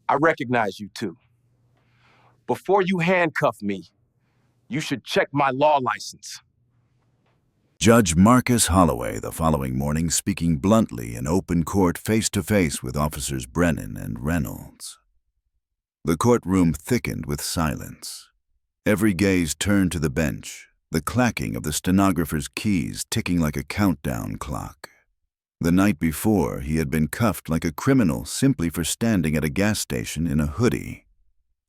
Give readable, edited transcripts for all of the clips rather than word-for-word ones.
I recognize you too. Before you handcuff me, you should check my law license. Judge Marcus Holloway the following morning speaking bluntly in open court face-to-face with Officers Brennan and Reynolds. The courtroom thickened with silence. Every gaze turned to the bench, the clacking of the stenographer's keys ticking like a countdown clock. The night before, he had been cuffed like a criminal simply for standing at a gas station in a hoodie.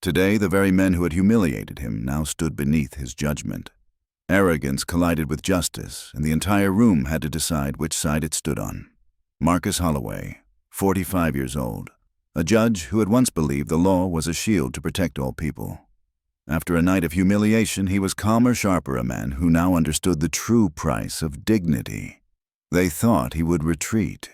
Today, the very men who had humiliated him now stood beneath his judgment. Arrogance collided with justice, and the entire room had to decide which side it stood on. Marcus Holloway, 45 years old, a judge who had once believed the law was a shield to protect all people. After a night of humiliation, he was calmer, sharper, a man who now understood the true price of dignity. They thought he would retreat,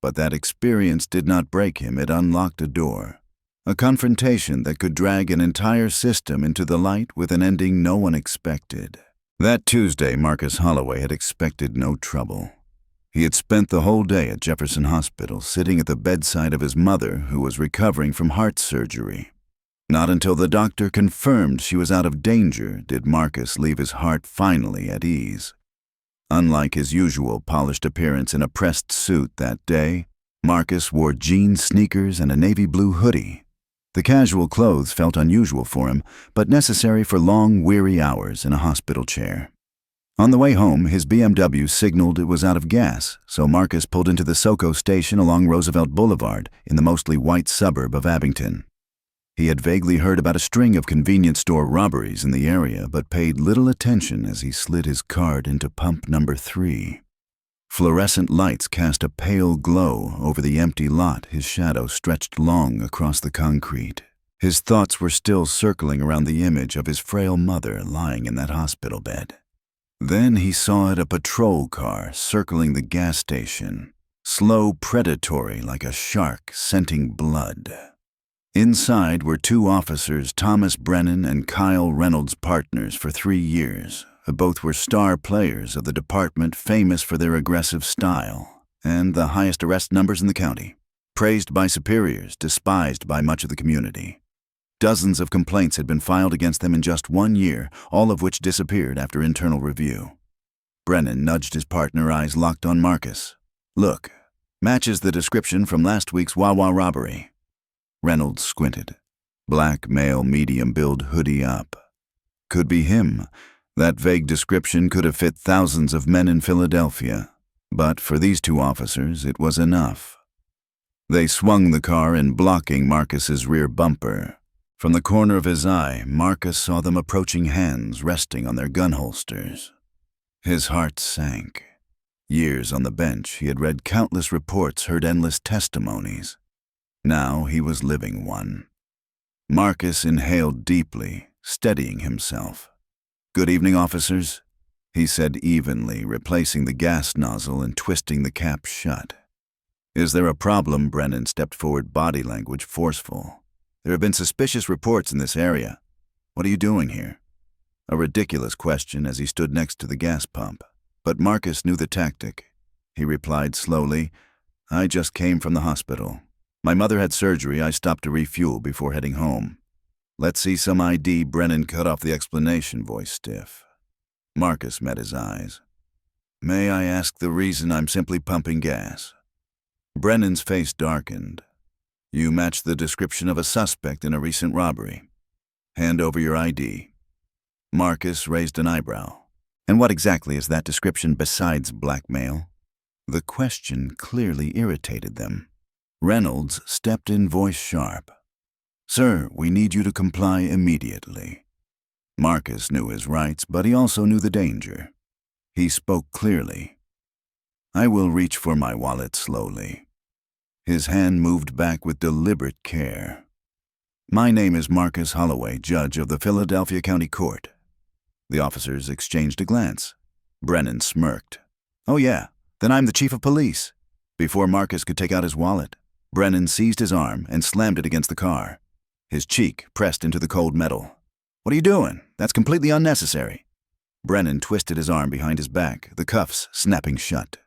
but that experience did not break him. It unlocked a door, a confrontation that could drag an entire system into the light with an ending no one expected. That Tuesday, Marcus Holloway had expected no trouble. He had spent the whole day at Jefferson Hospital sitting at the bedside of his mother, who was recovering from heart surgery. Not until the doctor confirmed she was out of danger did Marcus leave his heart finally at ease. Unlike his usual polished appearance in a pressed suit that day, Marcus wore jean sneakers and a navy blue hoodie. The casual clothes felt unusual for him, but necessary for long, weary hours in a hospital chair. On the way home, his BMW signaled it was out of gas, so Marcus pulled into the SoCo station along Roosevelt Boulevard in the mostly white suburb of Abington. He had vaguely heard about a string of convenience store robberies in the area, but paid little attention as he slid his card into pump number 3. Fluorescent lights cast a pale glow over the empty lot. His shadow stretched long across the concrete. His thoughts were still circling around the image of his frail mother lying in that hospital bed. Then he saw it, a patrol car circling the gas station, slow, predatory like a shark scenting blood. Inside were 2 officers, Thomas Brennan and Kyle Reynolds, partners for 3 years. Both were star players of the department, famous for their aggressive style and the highest arrest numbers in the county. Praised by superiors, despised by much of the community. Dozens of complaints had been filed against them in just 1 year, all of which disappeared after internal review. Brennan nudged his partner, eyes locked on Marcus. "Look, matches the description from last week's Wawa robbery." Reynolds squinted. Black male, medium build, hoodie up. Could be him. That vague description could have fit thousands of men in Philadelphia, but for these 2 officers, it was enough. They swung the car in, blocking Marcus's rear bumper. From the corner of his eye, Marcus saw them approaching, hands resting on their gun holsters. His heart sank. Years on the bench, he had read countless reports, heard endless testimonies. Now he was living one. Marcus inhaled deeply, steadying himself. "Good evening, officers," he said evenly, replacing the gas nozzle and twisting the cap shut. "Is there a problem?" Brennan stepped forward, body language forceful. "There have been suspicious reports in this area. What are you doing here?" A ridiculous question as he stood next to the gas pump. But Marcus knew the tactic. He replied slowly, "I just came from the hospital. My mother had surgery. I stopped to refuel before heading home." "Let's see some ID." Brennan cut off the explanation, voice stiff. Marcus met his eyes. "May I ask the reason?" "I'm simply pumping gas." Brennan's face darkened. "You match the description of a suspect in a recent robbery. Hand over your ID." Marcus raised an eyebrow. "And what exactly is that description besides blackmail?" The question clearly irritated them. Reynolds stepped in, voice sharp. "Sir, we need you to comply immediately." Marcus knew his rights, but he also knew the danger. He spoke clearly. "I will reach for my wallet slowly." His hand moved back with deliberate care. "My name is Marcus Holloway, judge of the Philadelphia County Court." The officers exchanged a glance. Brennan smirked. "Oh yeah, then I'm the chief of police." Before Marcus could take out his wallet, Brennan seized his arm and slammed it against the car. His cheek pressed into the cold metal. "What are you doing? That's completely unnecessary." Brennan twisted his arm behind his back, the cuffs snapping shut.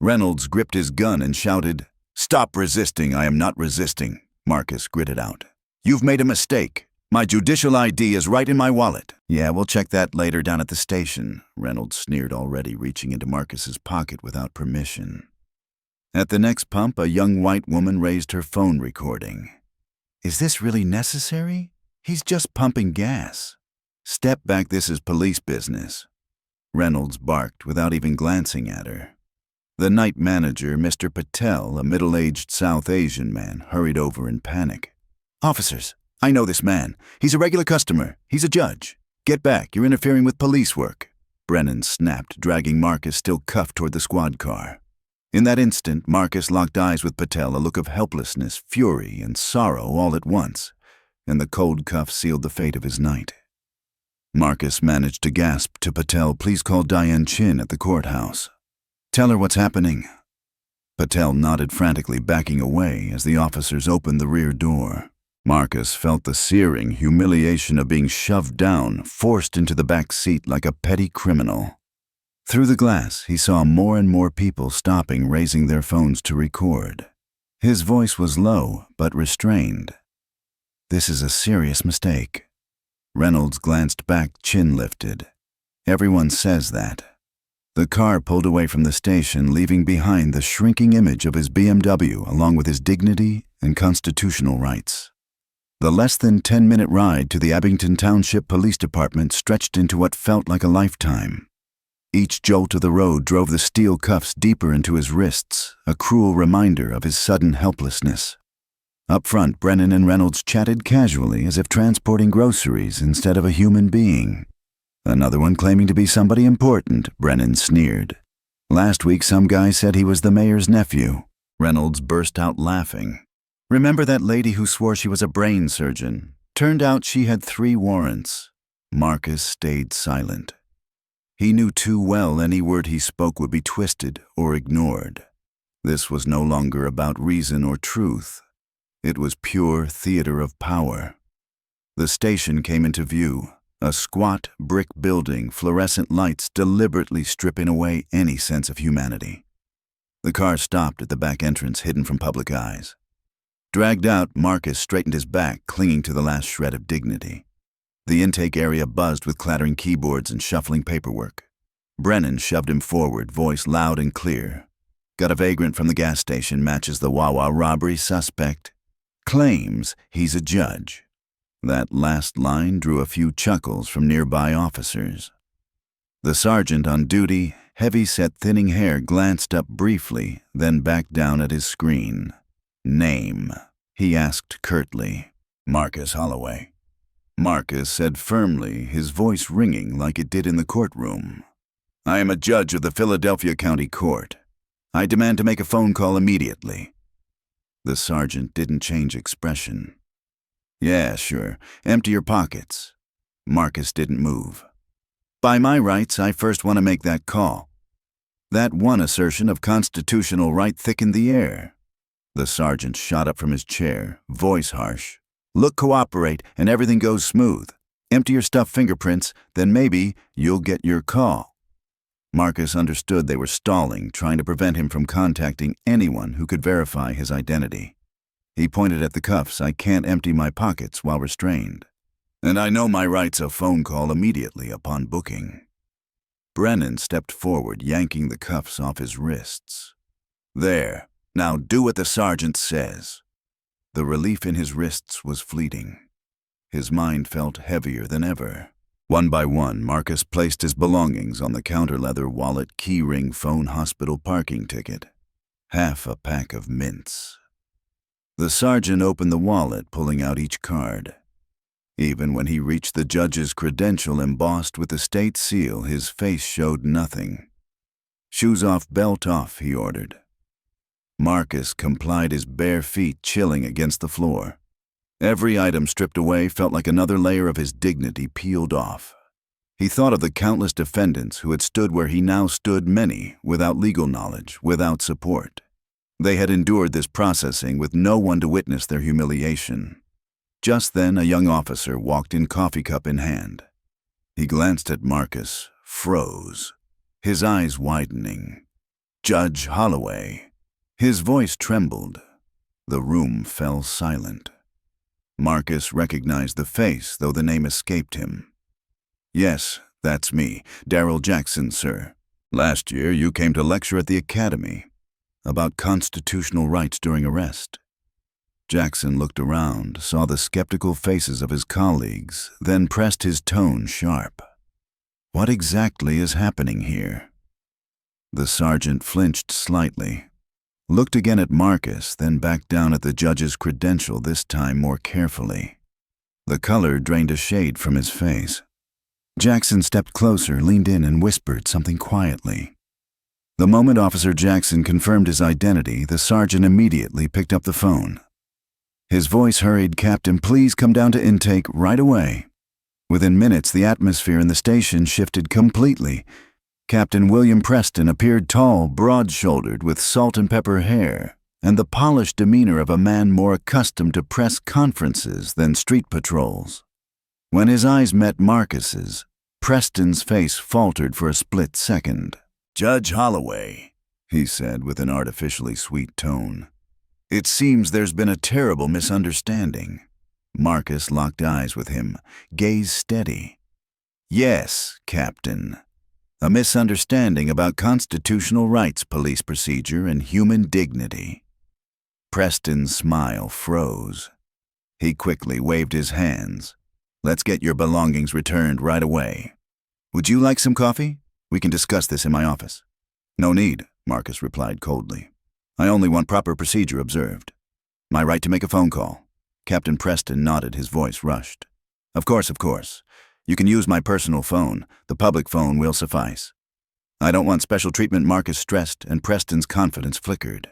Reynolds gripped his gun and shouted, "Stop resisting! I am not resisting. Marcus gritted out. "You've made a mistake. My judicial ID is right in my wallet." "Yeah, we'll check that later down at the station," Reynolds sneered, already reaching into Marcus's pocket without permission. At the next pump, a young white woman raised her phone recording. "Is this really necessary? He's just pumping gas." "Step back, this is police business," Reynolds barked without even glancing at her. The night manager, Mr. Patel, a middle-aged South Asian man, hurried over in panic. "Officers, I know this man. He's a regular customer. He's a judge. Get back, you're interfering with police work." Brennan snapped, dragging Marcus, still cuffed, toward the squad car. In that instant, Marcus locked eyes with Patel, a look of helplessness, fury, and sorrow all at once, and the cold cuffs sealed the fate of his night. Marcus managed to gasp to Patel, "Please call Diane Chin at the courthouse. Tell her what's happening." Patel nodded frantically, backing away as the officers opened the rear door. Marcus felt the searing humiliation of being shoved down, forced into the back seat like a petty criminal. Through the glass, he saw more and more people stopping, raising their phones to record. His voice was low, but restrained. "This is a serious mistake." Reynolds glanced back, chin lifted. "Everyone says that." The car pulled away from the station, leaving behind the shrinking image of his BMW, along with his dignity and constitutional rights. The less than 10-minute ride to the Abington Township Police Department stretched into what felt like a lifetime. Each jolt of the road drove the steel cuffs deeper into his wrists, a cruel reminder of his sudden helplessness. Up front, Brennan and Reynolds chatted casually, as if transporting groceries instead of a human being. "Another one claiming to be somebody important," Brennan sneered. "Last week some guy said he was the mayor's nephew." Reynolds burst out laughing. "Remember that lady who swore she was a brain surgeon? Turned out she had 3 warrants." Marcus stayed silent. He knew too well any word he spoke would be twisted or ignored. This was no longer about reason or truth. It was pure theater of power. The station came into view, a squat brick building, fluorescent lights deliberately stripping away any sense of humanity. The car stopped at the back entrance, hidden from public eyes. Dragged out, Marcus straightened his back, clinging to the last shred of dignity. The intake area buzzed with clattering keyboards and shuffling paperwork. Brennan shoved him forward, voice loud and clear. "Got a vagrant from the gas station, matches the Wawa robbery suspect. Claims he's a judge." That last line drew a few chuckles from nearby officers. The sergeant on duty, heavy-set thinning hair, glanced up briefly, then back down at his screen. "Name?" he asked curtly. "Marcus Holloway." Marcus said firmly, his voice ringing like it did in the courtroom. "I am a judge of the Philadelphia County Court. I demand to make a phone call immediately." The sergeant didn't change expression. "Yeah, sure. Empty your pockets." Marcus didn't move. "By my rights, I first want to make that call." That one assertion of constitutional right thickened the air. The sergeant shot up from his chair, voice harsh. "Look, cooperate, and everything goes smooth. Empty your stuff fingerprints, then maybe you'll get your call." Marcus understood they were stalling, trying to prevent him from contacting anyone who could verify his identity. He pointed at the cuffs. "I can't empty my pockets while restrained. And I know my right's a phone call immediately upon booking." Brennan stepped forward, yanking the cuffs off his wrists. "There. Now do what the sergeant says." The relief in his wrists was fleeting. His mind felt heavier than ever. One by one, Marcus placed his belongings on the counter-leather wallet, keyring, phone, hospital parking ticket. Half a pack of mints. The sergeant opened the wallet, pulling out each card. Even when he reached the judge's credential embossed with the state seal, his face showed nothing. "Shoes off, belt off," he ordered. Marcus complied, his bare feet chilling against the floor. Every item stripped away felt like another layer of his dignity peeled off. He thought of the countless defendants who had stood where he now stood, many without legal knowledge, without support. They had endured this processing with no one to witness their humiliation. Just then, a young officer walked in, coffee cup in hand. He glanced at Marcus, froze, his eyes widening. "Judge Holloway." His voice trembled. The room fell silent. Marcus recognized the face, though the name escaped him. "Yes, that's me, Darrell Jackson, sir. Last year you came to lecture at the academy about constitutional rights during arrest." Jackson looked around, saw the skeptical faces of his colleagues, then pressed his tone sharp. "What exactly is happening here?" The sergeant flinched slightly, looked again at Marcus, then back down at the judge's credential, this time more carefully. The color drained a shade from his face. Jackson stepped closer, leaned in, and whispered something quietly. The moment Officer Jackson confirmed his identity, the sergeant immediately picked up the phone. His voice hurried, "Captain, please come down to intake right away." Within minutes, the atmosphere in the station shifted completely. Captain William Preston appeared tall, broad-shouldered, with salt-and-pepper hair, and the polished demeanor of a man more accustomed to press conferences than street patrols. When his eyes met Marcus's, Preston's face faltered for a split second. "Judge Holloway," he said with an artificially sweet tone. "It seems there's been a terrible misunderstanding." Marcus locked eyes with him, gaze steady. "Yes, Captain. A misunderstanding about constitutional rights, police procedure, and human dignity." Preston's smile froze. He quickly waved his hands. "Let's get your belongings returned right away. Would you like some coffee? We can discuss this in my office." "No need," Marcus replied coldly. "I only want proper procedure observed. My right to make a phone call." Captain Preston nodded, his voice rushed. Of course. You can use my personal phone. The public phone will suffice." "I don't want special treatment," Marcus stressed, and Preston's confidence flickered.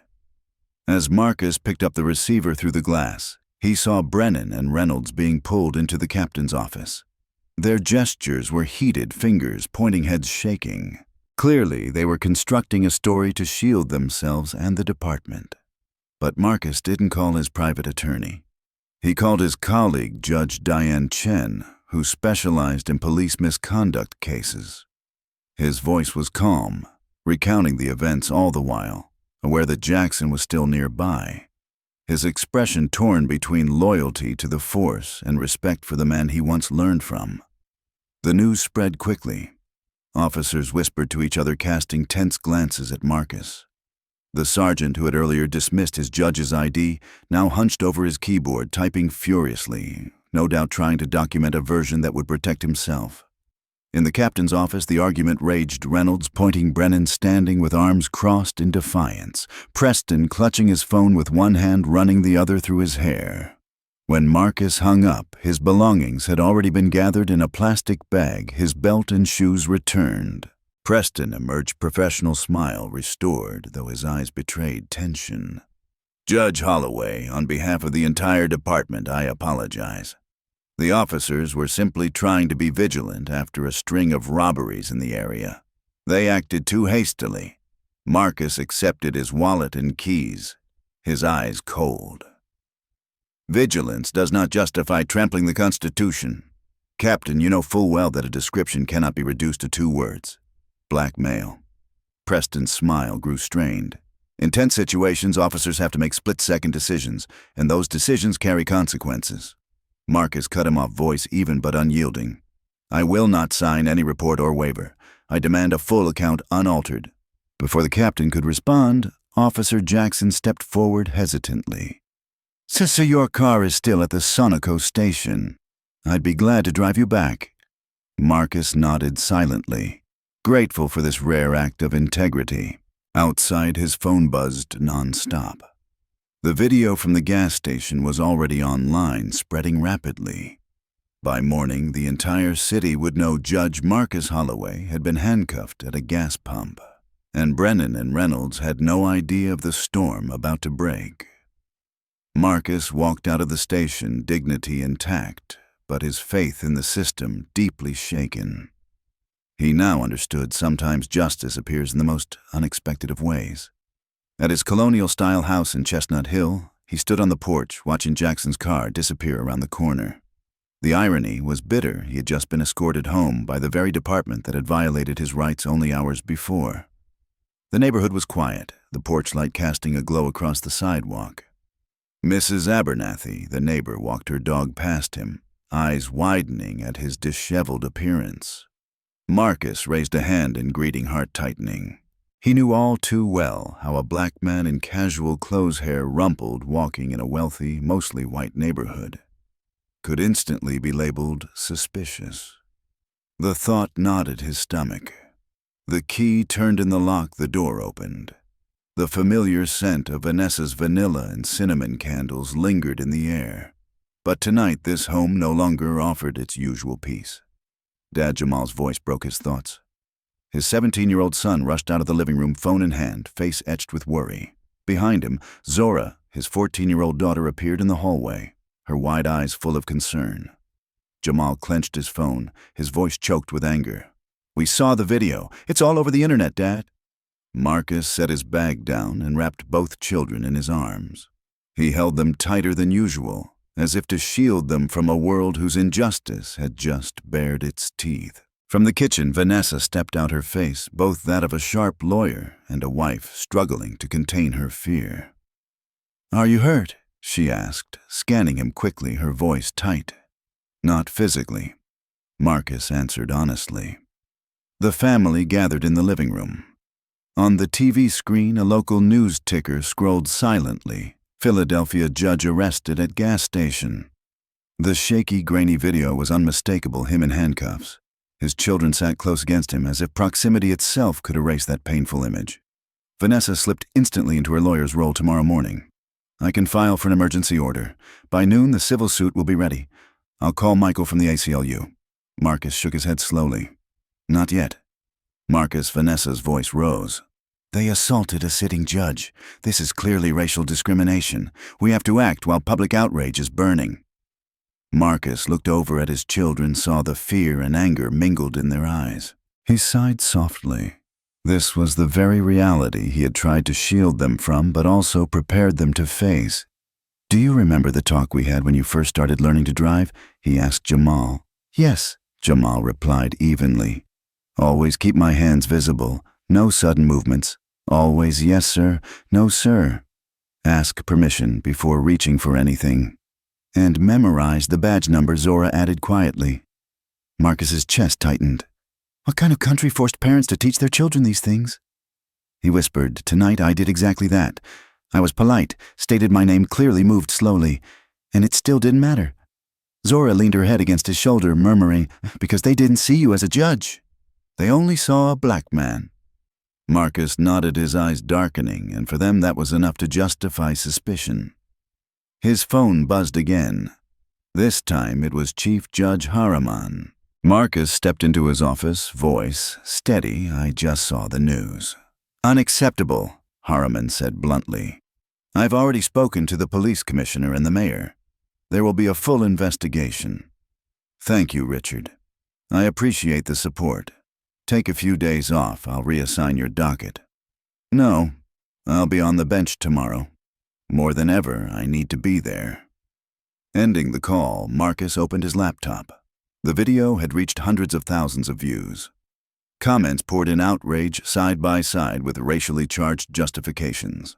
As Marcus picked up the receiver through the glass, he saw Brennan and Reynolds being pulled into the captain's office. Their gestures were heated, fingers pointing, heads shaking. Clearly, they were constructing a story to shield themselves and the department. But Marcus didn't call his private attorney. He called his colleague, Judge Diane Chen, who specialized in police misconduct cases. His voice was calm, recounting the events all the while, aware that Jackson was still nearby. His expression torn between loyalty to the force and respect for the man he once learned from. The news spread quickly. Officers whispered to each other, casting tense glances at Marcus. The sergeant, who had earlier dismissed his judge's ID, now hunched over his keyboard, typing furiously, no doubt trying to document a version that would protect himself. In the captain's office, the argument raged, Reynolds pointing, Brennan standing with arms crossed in defiance, Preston clutching his phone with one hand, running the other through his hair. When Marcus hung up, his belongings had already been gathered in a plastic bag, his belt and shoes returned. Preston emerged, professional smile restored, though his eyes betrayed tension. "Judge Holloway, on behalf of the entire department, I apologize. The officers were simply trying to be vigilant after a string of robberies in the area. They acted too hastily." Marcus accepted his wallet and keys, his eyes cold. "Vigilance does not justify trampling the Constitution. Captain, you know full well that a description cannot be reduced to 2 words. Blackmail." Preston's smile grew strained. In tense situations, officers have to make split-second decisions, and those decisions carry consequences. Marcus cut him off, voice even but unyielding. "I will not sign any report or waiver. I demand a full account unaltered." Before the captain could respond, Officer Jackson stepped forward hesitantly. So your car is still at the Sonoco station. I'd be glad to drive you back." Marcus nodded silently, grateful for this rare act of integrity. Outside, his phone buzzed nonstop. The video from the gas station was already online, spreading rapidly. By morning, the entire city would know Judge Marcus Holloway had been handcuffed at a gas pump, and Brennan and Reynolds had no idea of the storm about to break. Marcus walked out of the station, dignity intact, but his faith in the system deeply shaken. He now understood sometimes justice appears in the most unexpected of ways. At his colonial-style house in Chestnut Hill, he stood on the porch watching Jackson's car disappear around the corner. The irony was bitter. He had just been escorted home by the very department that had violated his rights only hours before. The neighborhood was quiet, the porch light casting a glow across the sidewalk. Mrs. Abernathy, the neighbor, walked her dog past him, eyes widening at his disheveled appearance. Marcus raised a hand in greeting, heart tightening. He knew all too well how a black man in casual clothes hair rumpled walking in a wealthy, mostly white neighborhood could instantly be labeled suspicious. The thought knotted his stomach. The key turned in the lock, the door opened. The familiar scent of Vanessa's vanilla and cinnamon candles lingered in the air. But tonight this home no longer offered its usual peace. Dad Jamal's voice broke his thoughts. His 17-year-old son rushed out of the living room, phone in hand, face etched with worry. Behind him, Zora, his 14-year-old daughter, appeared in the hallway, her wide eyes full of concern. Jamal clenched his phone, his voice choked with anger. "We saw the video. It's all over the internet, Dad." Marcus set his bag down and wrapped both children in his arms. He held them tighter than usual, as if to shield them from a world whose injustice had just bared its teeth. From the kitchen, Vanessa stepped out, her face both that of a sharp lawyer and a wife struggling to contain her fear. "Are you hurt?" she asked, scanning him quickly, her voice tight. "Not physically," Marcus answered honestly. The family gathered in the living room. On the TV screen, a local news ticker scrolled silently. Philadelphia judge arrested at gas station. The shaky, grainy video was unmistakable, him in handcuffs. His children sat close against him, as if proximity itself could erase that painful image. Vanessa slipped instantly into her lawyer's role. "Tomorrow morning. I can file for an emergency order. By noon, the civil suit will be ready. I'll call Michael from the ACLU. Marcus shook his head slowly. "Not yet." Marcus, Vanessa's voice rose. "They assaulted a sitting judge. This is clearly racial discrimination. We have to act while public outrage is burning." Marcus looked over at his children, saw the fear and anger mingled in their eyes. He sighed softly. This was the very reality he had tried to shield them from, but also prepared them to face. "Do you remember the talk we had when you first started learning to drive?" he asked Jamal. "Yes," Jamal replied evenly. "Always keep my hands visible. No sudden movements. Always yes, sir, no, sir. Ask permission before reaching for anything. And memorize the badge number," Zora added quietly. Marcus's chest tightened. What kind of country forced parents to teach their children these things? He whispered, "Tonight I did exactly that. I was polite, stated my name clearly, moved slowly, and it still didn't matter." Zora leaned her head against his shoulder, murmuring, "Because they didn't see you as a judge. They only saw a black man." Marcus nodded, his eyes darkening, and for them that was enough to justify suspicion. His phone buzzed again. This time it was Chief Judge Harriman. Marcus stepped into his office, voice steady. "I just saw the news." "Unacceptable," Harriman said bluntly. "I've already spoken to the police commissioner and the mayor. There will be a full investigation." "Thank you, Richard. I appreciate the support. Take a few days off. I'll reassign your docket." "No, I'll be on the bench tomorrow. More than ever, I need to be there." Ending the call, Marcus opened his laptop. The video had reached hundreds of thousands of views. Comments poured in outrage side by side with racially charged justifications.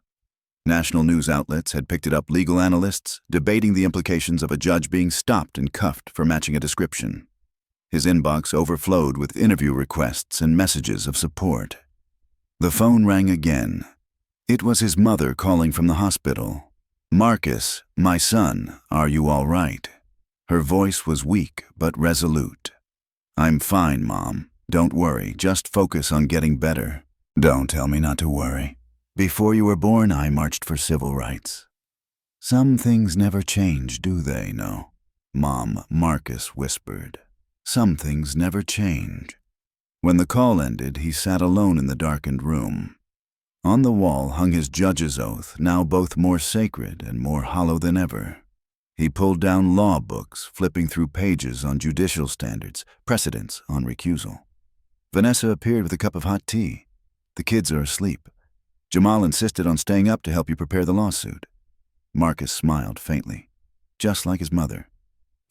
National news outlets had picked it up, legal analysts debating the implications of a judge being stopped and cuffed for matching a description. His inbox overflowed with interview requests and messages of support. The phone rang again. It was his mother calling from the hospital. "Marcus, my son, are you all right?" Her voice was weak but resolute. "I'm fine, Mom. Don't worry, just focus on getting better." "Don't tell me not to worry. Before you were born, I marched for civil rights." "Some things never change, do they, no?" Mom, Marcus whispered. "Some things never change." When the call ended, he sat alone in the darkened room. On the wall hung his judge's oath, now both more sacred and more hollow than ever. He pulled down law books, flipping through pages on judicial standards, precedents on recusal. Vanessa appeared with a cup of hot tea. "The kids are asleep. Jamal insisted on staying up to help you prepare the lawsuit." Marcus smiled faintly, just like his mother.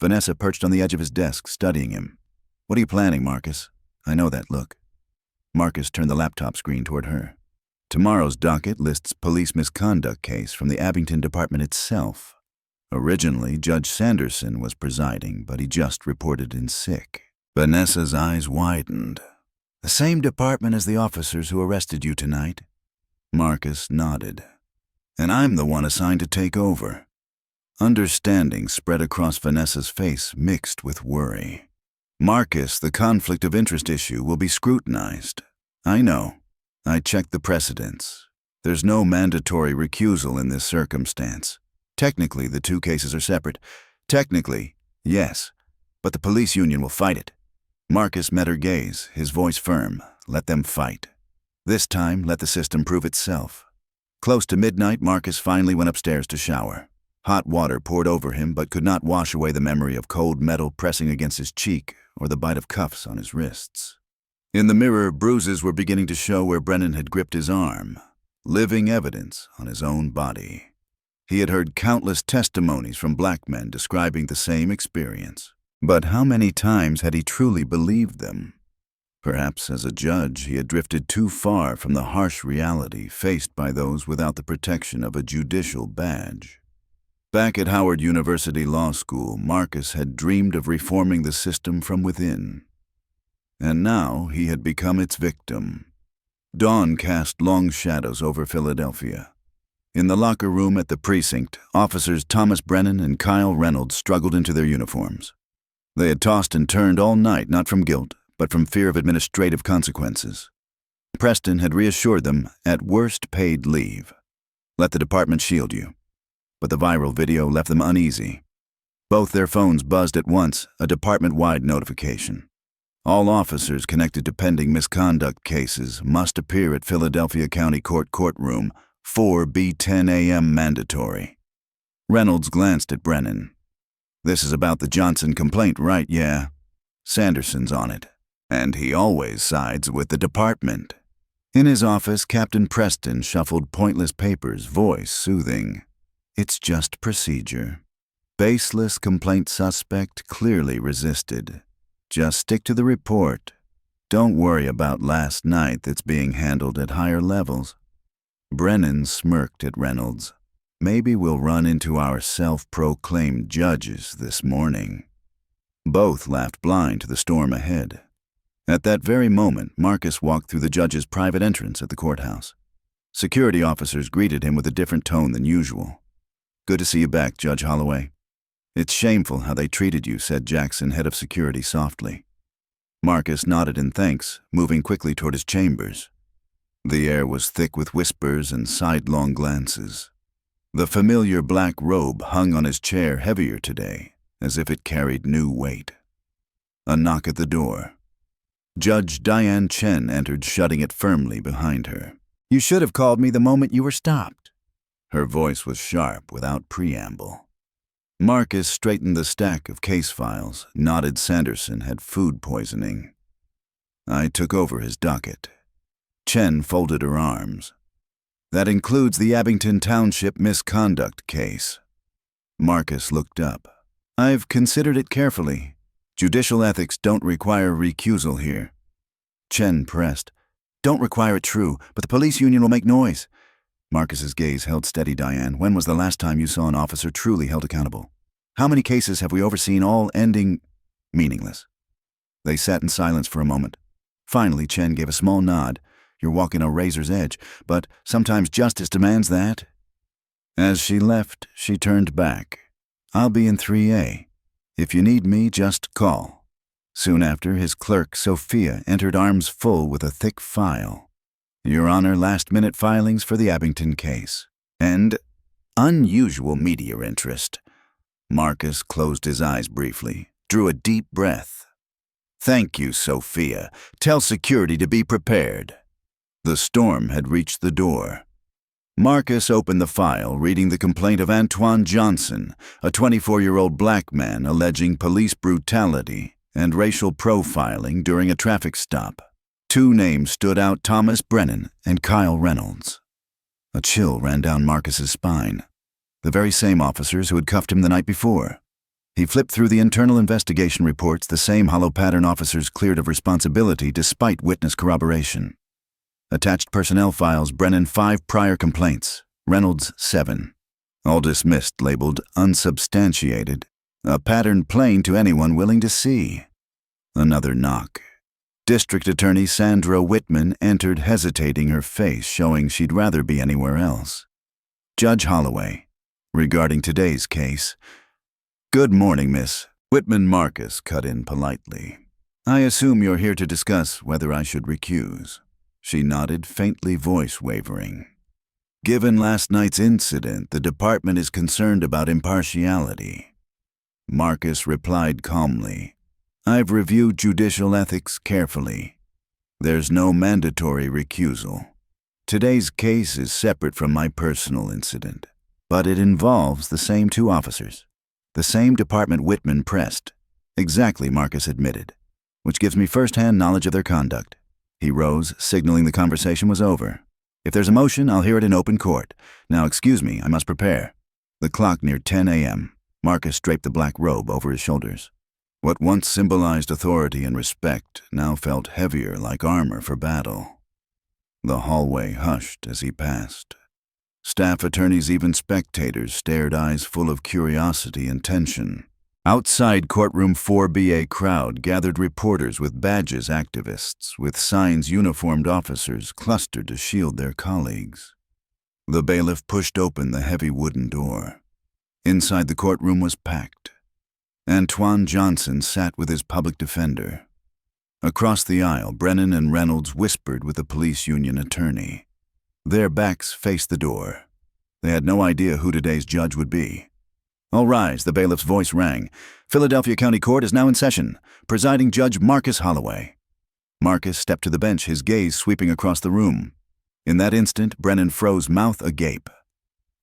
Vanessa perched on the edge of his desk, studying him. "What are you planning, Marcus? I know that look." Marcus turned the laptop screen toward her. Tomorrow's docket lists police misconduct case from the Abington Department itself. Originally, Judge Sanderson was presiding, but he just reported in sick. Vanessa's eyes widened. The same department as the officers who arrested you tonight? Marcus nodded. And I'm the one assigned to take over. Understanding spread across Vanessa's face, mixed with worry. Marcus, the conflict of interest issue will be scrutinized. I know. I checked the precedents. There's no mandatory recusal in this circumstance. Technically, the two cases are separate. Technically, yes, but the police union will fight it. Marcus met her gaze, his voice firm. Let them fight. This time, let the system prove itself. Close to midnight, Marcus finally went upstairs to shower. Hot water poured over him but could not wash away the memory of cold metal pressing against his cheek or the bite of cuffs on his wrists. In the mirror, bruises were beginning to show where Brennan had gripped his arm, living evidence on his own body. He had heard countless testimonies from black men describing the same experience. But how many times had he truly believed them? Perhaps as a judge, he had drifted too far from the harsh reality faced by those without the protection of a judicial badge. Back at Howard University Law School, Marcus had dreamed of reforming the system from within. And now he had become its victim. Dawn cast long shadows over Philadelphia. In the locker room at the precinct, officers Thomas Brennan and Kyle Reynolds struggled into their uniforms. They had tossed and turned all night, not from guilt, but from fear of administrative consequences. Preston had reassured them, at worst paid leave. Let the department shield you. But the viral video left them uneasy. Both their phones buzzed at once, a department-wide notification. All officers connected to pending misconduct cases must appear at Philadelphia County Court courtroom, 4B10 a.m. mandatory. Reynolds glanced at Brennan. This is about the Johnson complaint, right? Yeah. Sanderson's on it. And he always sides with the department. In his office, Captain Preston shuffled pointless papers, voice soothing. It's just procedure. Baseless complaint suspect clearly resisted. Just stick to the report. Don't worry about last night that's being handled at higher levels. Brennan smirked at Reynolds. Maybe we'll run into our self-proclaimed judges this morning. Both laughed blind to the storm ahead. At that very moment, Marcus walked through the judge's private entrance at the courthouse. Security officers greeted him with a different tone than usual. Good to see you back, Judge Holloway. It's shameful how they treated you, said Jackson, head of security, softly. Marcus nodded in thanks, moving quickly toward his chambers. The air was thick with whispers and sidelong glances. The familiar black robe hung on his chair heavier today, as if it carried new weight. A knock at the door. Judge Diane Chen entered, shutting it firmly behind her. You should have called me the moment you were stopped. Her voice was sharp, without preamble. Marcus straightened the stack of case files, nodded. Sanderson had food poisoning. I took over his docket. Chen folded her arms. That includes the Abington Township misconduct case. Marcus looked up. I've considered it carefully. Judicial ethics don't require recusal here. Chen pressed. Don't require it, true, but the police union will make noise. Marcus's gaze held steady. Diane, when was the last time you saw an officer truly held accountable? How many cases have we overseen, all ending meaningless? They sat in silence for a moment. Finally, Chen gave a small nod. You're walking a razor's edge, but sometimes justice demands that. As she left, she turned back. I'll be in 3A. If you need me, just call. Soon after, his clerk, Sophia, entered, arms full with a thick file. Your Honor, last-minute filings for the Abington case. And unusual media interest. Marcus closed his eyes briefly, drew a deep breath. Thank you, Sophia. Tell security to be prepared. The storm had reached the door. Marcus opened the file, reading the complaint of Antoine Johnson, a 24-year-old black man alleging police brutality and racial profiling during a traffic stop. Two names stood out, Thomas Brennan and Kyle Reynolds. A chill ran down Marcus's spine. The very same officers who had cuffed him the night before. He flipped through the internal investigation reports, the same hollow pattern officers cleared of responsibility despite witness corroboration. Attached personnel files, Brennan 5 prior complaints, Reynolds 7. All dismissed, labeled unsubstantiated. A pattern plain to anyone willing to see. Another knock. District Attorney Sandra Whitman entered, hesitating, her face showing she'd rather be anywhere else. Judge Holloway, regarding today's case. Good morning, Miss. Whitman. Marcus cut in politely. I assume you're here to discuss whether I should recuse. She nodded, faintly, voice wavering. Given last night's incident, the department is concerned about impartiality. Marcus replied calmly. I've reviewed judicial ethics carefully. There's no mandatory recusal. Today's case is separate from my personal incident, but it involves the same two officers. The same department Whitman pressed. Exactly, Marcus admitted, which gives me first-hand knowledge of their conduct. He rose, signaling the conversation was over. If there's a motion, I'll hear it in open court. Now, excuse me, I must prepare. The clock neared 10 a.m. Marcus draped the black robe over his shoulders. What once symbolized authority and respect now felt heavier, like armor for battle. The hallway hushed as he passed. Staff attorneys, even spectators, stared, eyes full of curiosity and tension. Outside courtroom 4B, a crowd gathered, reporters with badges, activists with signs, uniformed officers clustered to shield their colleagues. The bailiff pushed open the heavy wooden door. Inside, the courtroom was packed. Antoine Johnson sat with his public defender. Across the aisle, Brennan and Reynolds whispered with the police union attorney. Their backs faced the door. They had no idea who today's judge would be. All rise, the bailiff's voice rang. Philadelphia County Court is now in session. Presiding Judge Marcus Holloway. Marcus stepped to the bench, his gaze sweeping across the room. In that instant, Brennan froze, mouth agape.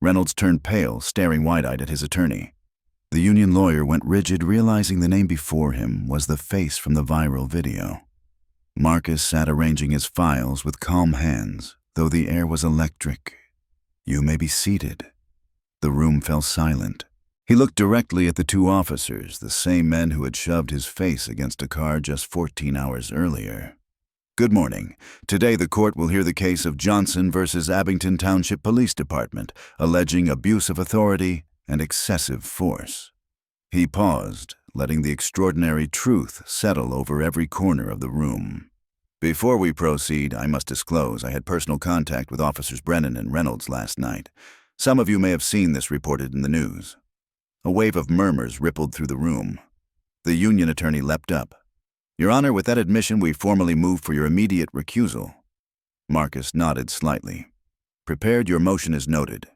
Reynolds turned pale, staring wide-eyed at his attorney. The union lawyer went rigid, realizing the name before him was the face from the viral video. Marcus sat arranging his files with calm hands, though the air was electric. You may be seated. The room fell silent. He looked directly at the two officers, the same men who had shoved his face against a car just 14 hours earlier. Good morning. Today the court will hear the case of Johnson versus Abington Township Police Department, alleging abuse of authority and excessive force. He paused, letting the extraordinary truth settle over every corner of the room. Before we proceed, I must disclose I had personal contact with Officers Brennan and Reynolds last night. Some of you may have seen this reported in the news. A wave of murmurs rippled through the room. The union attorney leapt up. Your Honor, with that admission, we formally move for your immediate recusal. Marcus nodded slightly. Prepared, your motion is noted.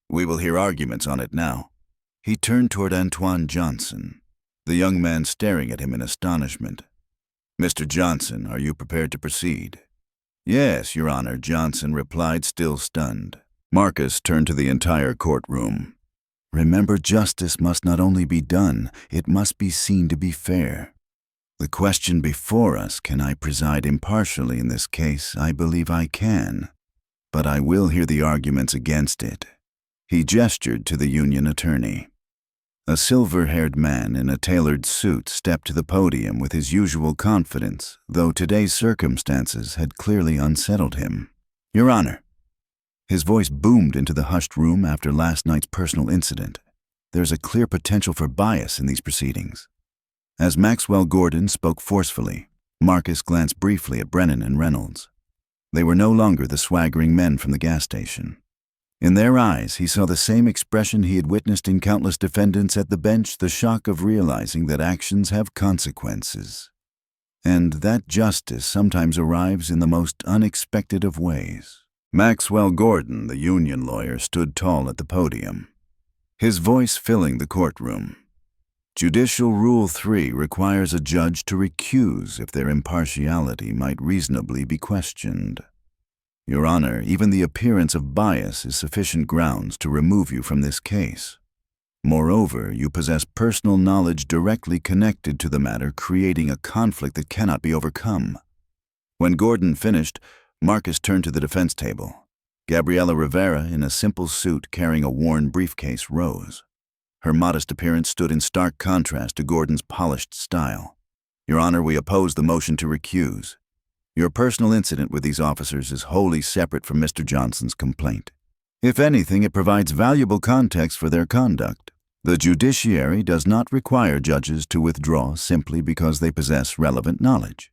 We will hear arguments on it now. He turned toward Antoine Johnson, the young man staring at him in astonishment. Mr. Johnson, are you prepared to proceed? Yes, Your Honor, Johnson replied, still stunned. Marcus turned to the entire courtroom. Remember, justice must not only be done, it must be seen to be fair. The question before us, can I preside impartially in this case? I believe I can. But I will hear the arguments against it. He gestured to the union attorney. A silver-haired man in a tailored suit stepped to the podium with his usual confidence, though today's circumstances had clearly unsettled him. Your Honor. His voice boomed into the hushed room after last night's personal incident. There's a clear potential for bias in these proceedings. As Maxwell Gordon spoke forcefully, Marcus glanced briefly at Brennan and Reynolds. They were no longer the swaggering men from the gas station. In their eyes, he saw the same expression he had witnessed in countless defendants at the bench, the shock of realizing that actions have consequences, and that justice sometimes arrives in the most unexpected of ways. Maxwell Gordon, the union lawyer, stood tall at the podium, his voice filling the courtroom. Judicial Rule 3 requires a judge to recuse if their impartiality might reasonably be questioned. Your Honor, even the appearance of bias is sufficient grounds to remove you from this case. Moreover, you possess personal knowledge directly connected to the matter, creating a conflict that cannot be overcome. When Gordon finished, Marcus turned to the defense table. Gabriella Rivera, in a simple suit carrying a worn briefcase, rose. Her modest appearance stood in stark contrast to Gordon's polished style. Your Honor, we oppose the motion to recuse. Your personal incident with these officers is wholly separate from Mr. Johnson's complaint. If anything, it provides valuable context for their conduct. The judiciary does not require judges to withdraw simply because they possess relevant knowledge.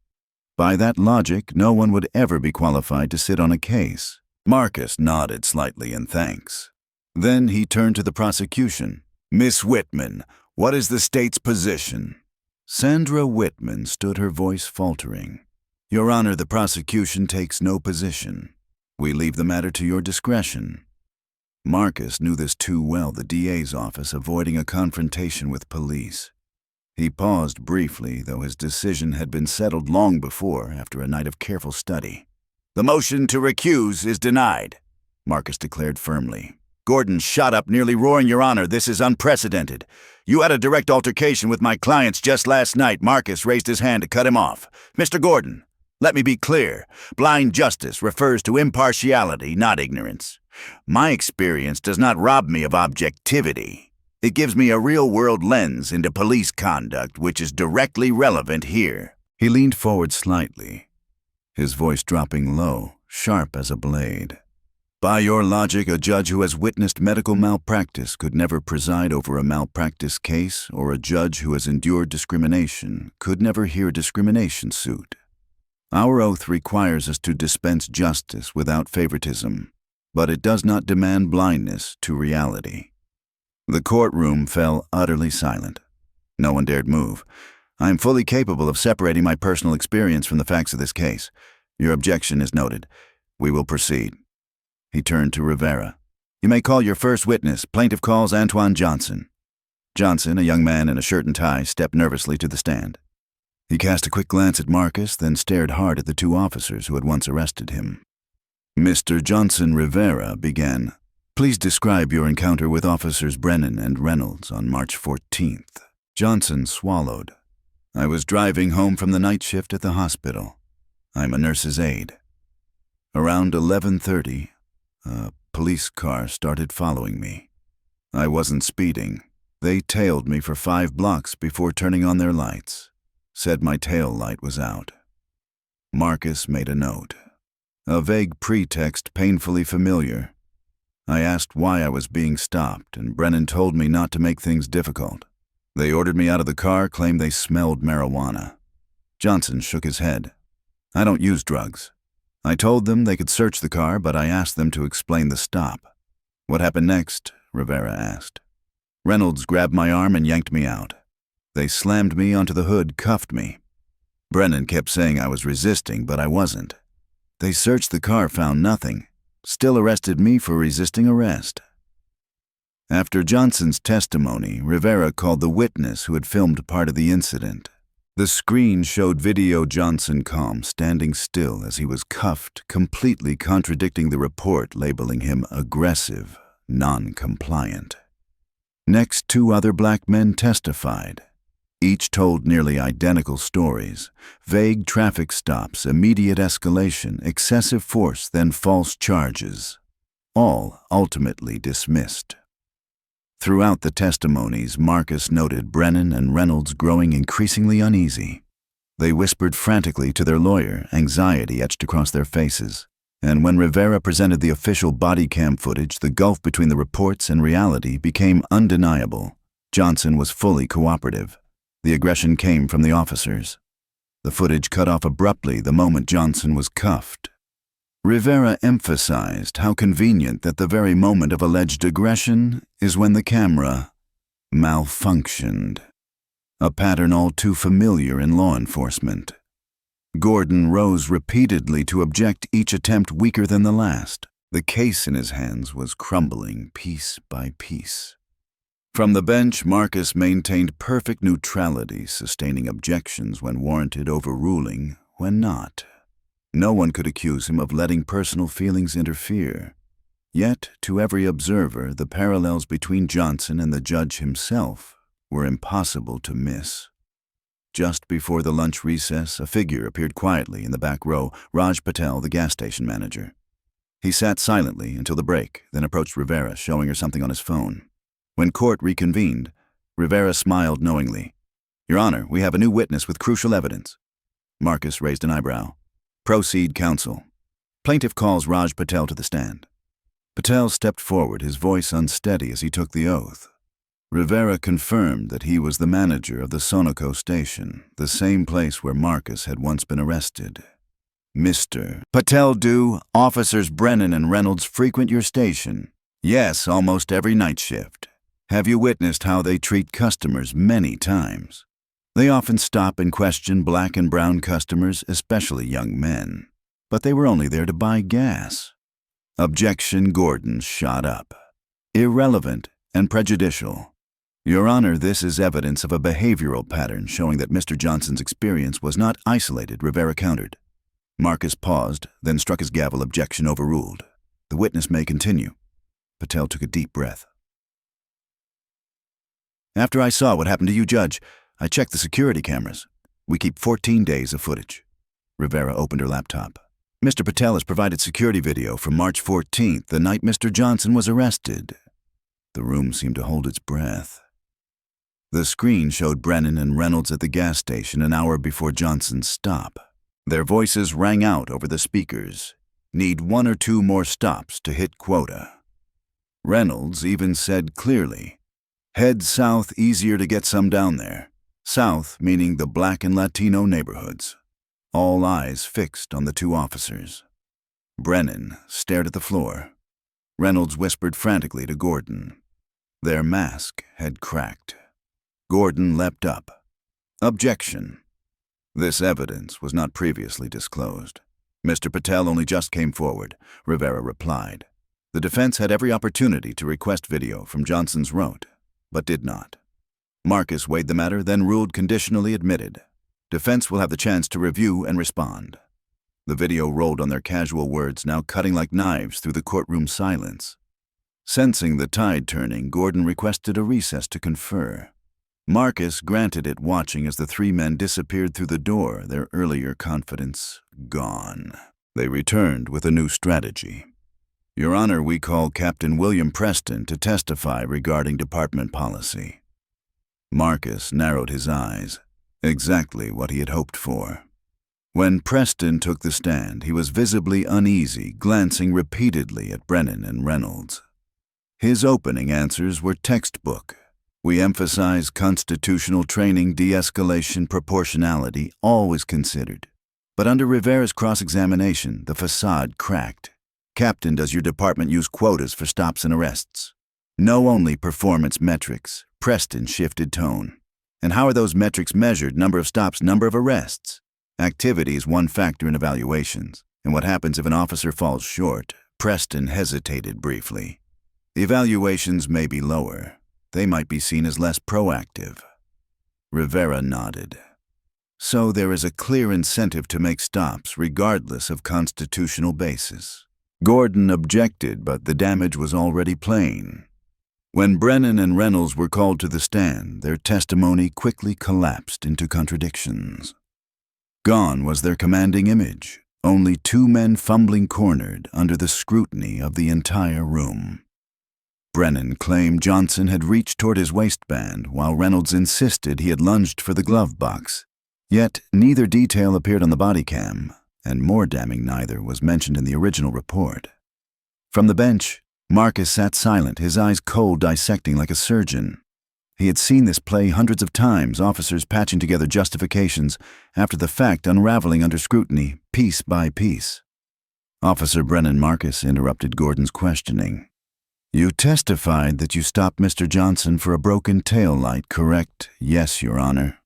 By that logic, no one would ever be qualified to sit on a case. Marcus nodded slightly in thanks. Then he turned to the prosecution. Miss Whitman, what is the state's position? Sandra Whitman stood, her voice faltering. Your Honor, the prosecution takes no position. We leave the matter to your discretion. Marcus knew this too well, the DA's office, avoiding a confrontation with police. He paused briefly, though his decision had been settled long before, after a night of careful study. The motion to recuse is denied, Marcus declared firmly. Gordon shot up, nearly roaring, Your Honor, this is unprecedented. You had a direct altercation with my clients just last night. Marcus raised his hand to cut him off. Mr. Gordon, let me be clear. Blind justice refers to impartiality, not ignorance. My experience does not rob me of objectivity. It gives me a real-world lens into police conduct, which is directly relevant here. He leaned forward slightly, his voice dropping low, sharp as a blade. By your logic, a judge who has witnessed medical malpractice could never preside over a malpractice case, or a judge who has endured discrimination could never hear a discrimination suit. Our oath requires us to dispense justice without favoritism, but it does not demand blindness to reality. The courtroom fell utterly silent. No one dared move. I am fully capable of separating my personal experience from the facts of this case. Your objection is noted. We will proceed. He turned to Rivera. You may call your first witness. Plaintiff calls Antoine Johnson. Johnson, a young man in a shirt and tie, stepped nervously to the stand. He cast a quick glance at Marcus, then stared hard at the two officers who had once arrested him. Mr. Johnson Rivera began. Please describe your encounter with Officers Brennan and Reynolds on March 14th. Johnson swallowed. I was driving home from the night shift at the hospital. I'm a nurse's aide. Around 11:30, a police car started following me. I wasn't speeding. They tailed me for 5 blocks before turning on their lights. Said my tail light was out. Marcus made a note. A vague pretext painfully familiar. I asked why I was being stopped, and Brennan told me not to make things difficult. They ordered me out of the car, claimed they smelled marijuana. Johnson shook his head. I don't use drugs. I told them they could search the car, but I asked them to explain the stop. What happened next? Rivera asked. Reynolds grabbed my arm and yanked me out. They slammed me onto the hood, cuffed me. Brennan kept saying I was resisting, but I wasn't. They searched the car, found nothing. Still arrested me for resisting arrest. After Johnson's testimony, Rivera called the witness who had filmed part of the incident. The screen showed video Johnson calm, standing still as he was cuffed, completely contradicting the report labeling him aggressive, non-compliant. Next, 2 other black men testified. Each told nearly identical stories: vague traffic stops, immediate escalation, excessive force, then false charges. All ultimately dismissed. Throughout the testimonies, Marcus noted Brennan and Reynolds growing increasingly uneasy. They whispered frantically to their lawyer, anxiety etched across their faces. And when Rivera presented the official body cam footage, the gulf between the reports and reality became undeniable. Johnson was fully cooperative. The aggression came from the officers. The footage cut off abruptly the moment Johnson was cuffed. Rivera emphasized how convenient that the very moment of alleged aggression is when the camera malfunctioned, a pattern all too familiar in law enforcement. Gordon rose repeatedly to object, each attempt weaker than the last. The case in his hands was crumbling piece by piece. From the bench, Marcus maintained perfect neutrality, sustaining objections when warranted, overruling when not. No one could accuse him of letting personal feelings interfere. Yet, to every observer, the parallels between Johnson and the judge himself were impossible to miss. Just before the lunch recess, a figure appeared quietly in the back row, Raj Patel, the gas station manager. He sat silently until the break, then approached Rivera, showing her something on his phone. When court reconvened, Rivera smiled knowingly. Your Honor, we have a new witness with crucial evidence. Marcus raised an eyebrow. Proceed, counsel. Plaintiff calls Raj Patel to the stand. Patel stepped forward, his voice unsteady as he took the oath. Rivera confirmed that he was the manager of the Sonoco station, the same place where Marcus had once been arrested. Mr. Patel, do officers Brennan and Reynolds frequent your station? Yes, almost every night shift. Have you witnessed how they treat customers many times? They often stop and question black and brown customers, especially young men. But they were only there to buy gas. Objection. Gordon shot up. Irrelevant and prejudicial. Your Honor, this is evidence of a behavioral pattern showing that Mr. Johnson's experience was not isolated, Rivera countered. Marcus paused, then struck his gavel. Objection overruled. The witness may continue. Patel took a deep breath. After I saw what happened to you, Judge, I checked the security cameras. We keep 14 days of footage. Rivera opened her laptop. Mr. Patel has provided security video from March 14th, the night Mr. Johnson was arrested. The room seemed to hold its breath. The screen showed Brennan and Reynolds at the gas station an hour before Johnson's stop. Their voices rang out over the speakers. Need 1 or 2 more stops to hit quota. Reynolds even said clearly, head south, easier to get some down there. South meaning the black and Latino neighborhoods. All eyes fixed on the 2 officers. Brennan stared at the floor. Reynolds whispered frantically to Gordon. Their mask had cracked. Gordon leapt up. Objection. This evidence was not previously disclosed. Mr. Patel only just came forward, Rivera replied. The defense had every opportunity to request video from Johnson's route, but did not. Marcus weighed the matter, then ruled conditionally admitted. Defense will have the chance to review and respond. The video rolled on their casual words, now cutting like knives through the courtroom silence. Sensing the tide turning, Gordon requested a recess to confer. Marcus granted it, watching as the 3 men disappeared through the door, their earlier confidence gone. They returned with a new strategy. Your Honor, we call Captain William Preston to testify regarding department policy. Marcus narrowed his eyes. Exactly what he had hoped for. When Preston took the stand, he was visibly uneasy, glancing repeatedly at Brennan and Reynolds. His opening answers were textbook. We emphasize constitutional training, de-escalation, proportionality, always considered. But under Rivera's cross-examination, the facade cracked. Captain, does your department use quotas for stops and arrests? No, only performance metrics. Preston shifted tone. And how are those metrics measured? Number of stops, number of arrests. Activity is one factor in evaluations. And what happens if an officer falls short? Preston hesitated briefly. The evaluations may be lower. They might be seen as less proactive. Rivera nodded. So there is a clear incentive to make stops regardless of constitutional basis. Gordon objected, but the damage was already plain. When Brennan and Reynolds were called to the stand, their testimony quickly collapsed into contradictions. Gone was their commanding image, only 2 men fumbling cornered under the scrutiny of the entire room. Brennan claimed Johnson had reached toward his waistband, while Reynolds insisted he had lunged for the glove box. Yet neither detail appeared on the body cam, and more damning, neither was mentioned in the original report. From the bench, Marcus sat silent, his eyes cold, dissecting like a surgeon. He had seen this play hundreds of times, officers patching together justifications, after the fact unraveling under scrutiny, piece by piece. Officer Brennan Marcus interrupted Gordon's questioning. You testified that you stopped Mr. Johnson for a broken tail light, correct? Yes, Your Honor.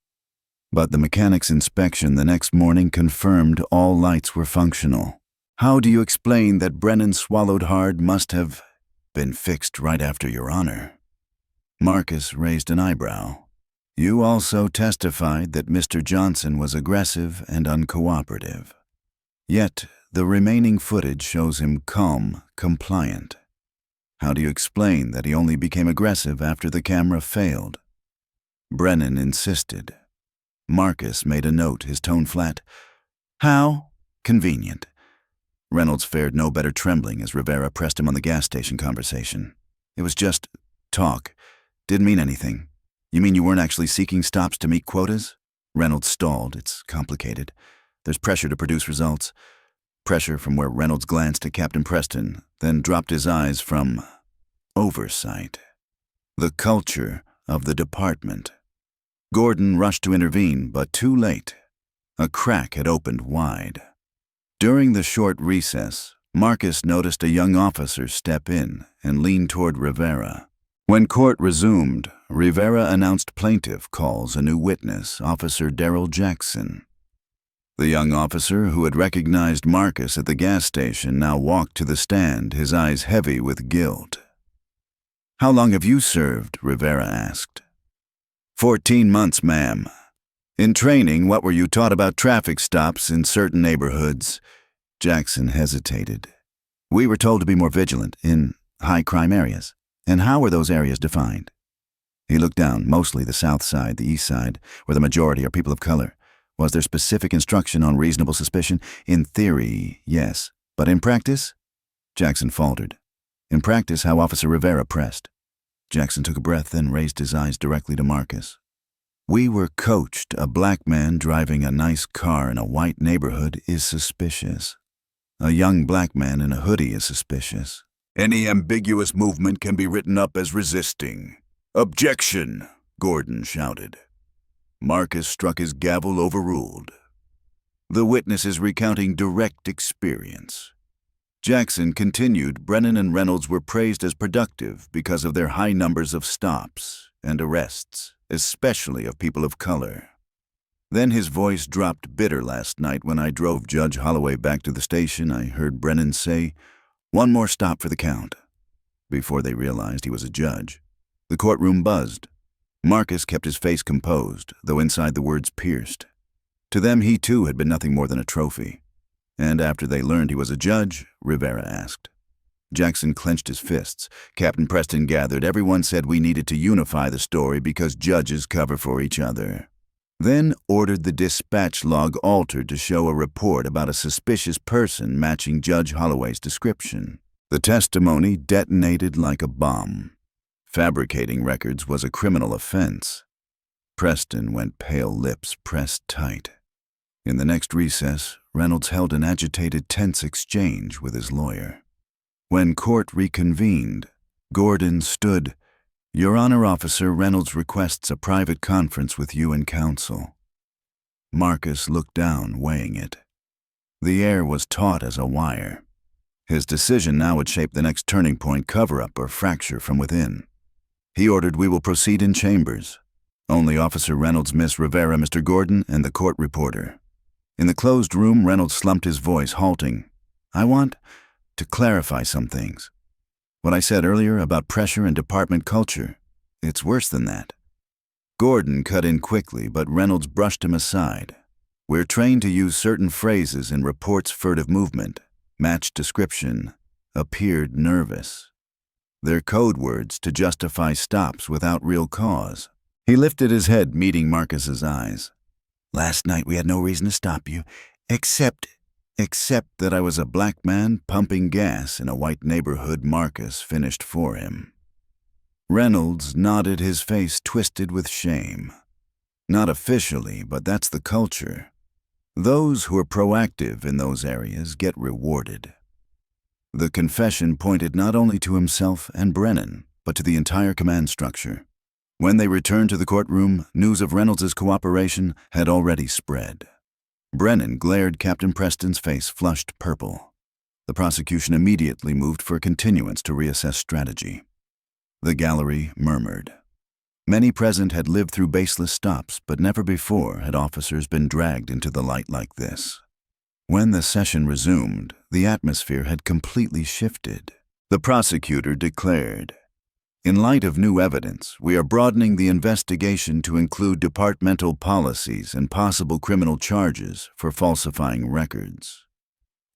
But the mechanic's inspection the next morning confirmed all lights were functional. How do you explain that Brennan swallowed hard must have been fixed right after, Your Honor? Marcus raised an eyebrow. You also testified that Mr. Johnson was aggressive and uncooperative. Yet, the remaining footage shows him calm, compliant. How do you explain that he only became aggressive after the camera failed? Brennan insisted. Marcus made a note, his tone flat. How? Convenient. Reynolds fared no better, trembling as Rivera pressed him on the gas station conversation. It was just talk. Didn't mean anything. You mean you weren't actually seeking stops to meet quotas? Reynolds stalled. It's complicated. There's pressure to produce results. Pressure from where Reynolds glanced at Captain Preston, then dropped his eyes from oversight. The culture of the department. Gordon rushed to intervene, but too late. A crack had opened wide. During the short recess, Marcus noticed a young officer step in and lean toward Rivera. When court resumed, Rivera announced plaintiff calls a new witness, Officer Darrell Jackson. The young officer, who had recognized Marcus at the gas station, now walked to the stand, his eyes heavy with guilt. "How long have you served?" Rivera asked. 14 months, ma'am. In training, what were you taught about traffic stops in certain neighborhoods? Jackson hesitated. We were told to be more vigilant in high-crime areas. And how were those areas defined? He looked down, mostly the south side, the east side, where the majority are people of color. Was there specific instruction on reasonable suspicion? In theory, yes. But in practice? Jackson faltered. In practice, how Officer Rivera pressed. Jackson took a breath, then raised his eyes directly to Marcus. We were coached a black man driving a nice car in a white neighborhood is suspicious. A young black man in a hoodie is suspicious. Any ambiguous movement can be written up as resisting. Objection, Gordon shouted. Marcus struck his gavel, overruled. The witness is recounting direct experience. Jackson continued. Brennan and Reynolds were praised as productive because of their high numbers of stops and arrests, especially of people of color. Then his voice dropped bitter. Last night when I drove Judge Holloway back to the station, I heard Brennan say, "One more stop for the count." Before they realized he was a judge, the courtroom buzzed. Marcus kept his face composed, though inside the words pierced. To them, he too had been nothing more than a trophy. And after they learned he was a judge, Rivera asked. Jackson clenched his fists. Captain Preston gathered. Everyone said we needed to unify the story because judges cover for each other. Then ordered the dispatch log altered to show a report about a suspicious person matching Judge Holloway's description. The testimony detonated like a bomb. Fabricating records was a criminal offense. Preston went pale, lips pressed tight. In the next recess, Reynolds held an agitated, tense exchange with his lawyer. When court reconvened, Gordon stood. Your Honor, Officer Reynolds requests a private conference with you and counsel. Marcus looked down, weighing it. The air was taut as a wire. His decision now would shape the next turning point, cover-up or fracture from within. He ordered we will proceed in chambers. Only Officer Reynolds, Miss Rivera, Mr. Gordon, and the court reporter. In the closed room, Reynolds slumped his voice, halting. I want to clarify some things. What I said earlier about pressure and department culture, it's worse than that. Gordon cut in quickly, but Reynolds brushed him aside. We're trained to use certain phrases in reports: furtive movement, matched description, appeared nervous. They're code words to justify stops without real cause. He lifted his head, meeting Marcus's eyes. Last night we had no reason to stop you, except that I was a black man pumping gas in a white neighborhood. Marcus finished for him. Reynolds nodded, his face twisted with shame. Not officially, but that's the culture. Those who are proactive in those areas get rewarded. The confession pointed not only to himself and Brennan, but to the entire command structure. When they returned to the courtroom, news of Reynolds' cooperation had already spread. Brennan glared. Captain Preston's face flushed purple. The prosecution immediately moved for a continuance to reassess strategy. The gallery murmured. Many present had lived through baseless stops, but never before had officers been dragged into the light like this. When the session resumed, the atmosphere had completely shifted. The prosecutor declared, in light of new evidence, we are broadening the investigation to include departmental policies and possible criminal charges for falsifying records.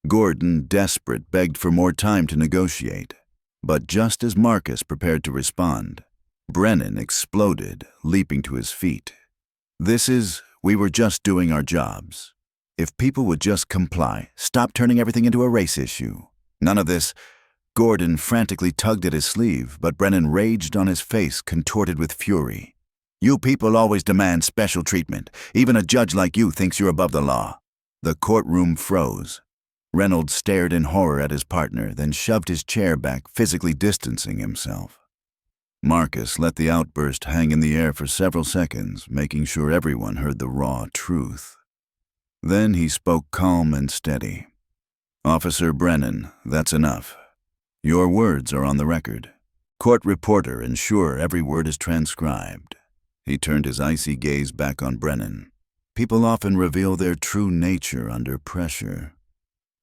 Gordon, desperate, begged for more time to negotiate. But just as Marcus prepared to respond, Brennan exploded, leaping to his feet. We were just doing our jobs. If people would just comply, stop turning everything into a race issue. None of this. Gordon frantically tugged at his sleeve, but Brennan raged on his face, contorted with fury. You people always demand special treatment. Even a judge like you thinks you're above the law. The courtroom froze. Reynolds stared in horror at his partner, then shoved his chair back, physically distancing himself. Marcus let the outburst hang in the air for several seconds, making sure everyone heard the raw truth. Then he spoke calm and steady. "Officer Brennan, that's enough. Your words are on the record. Court reporter, ensure every word is transcribed." He turned his icy gaze back on Brennan. "People often reveal their true nature under pressure.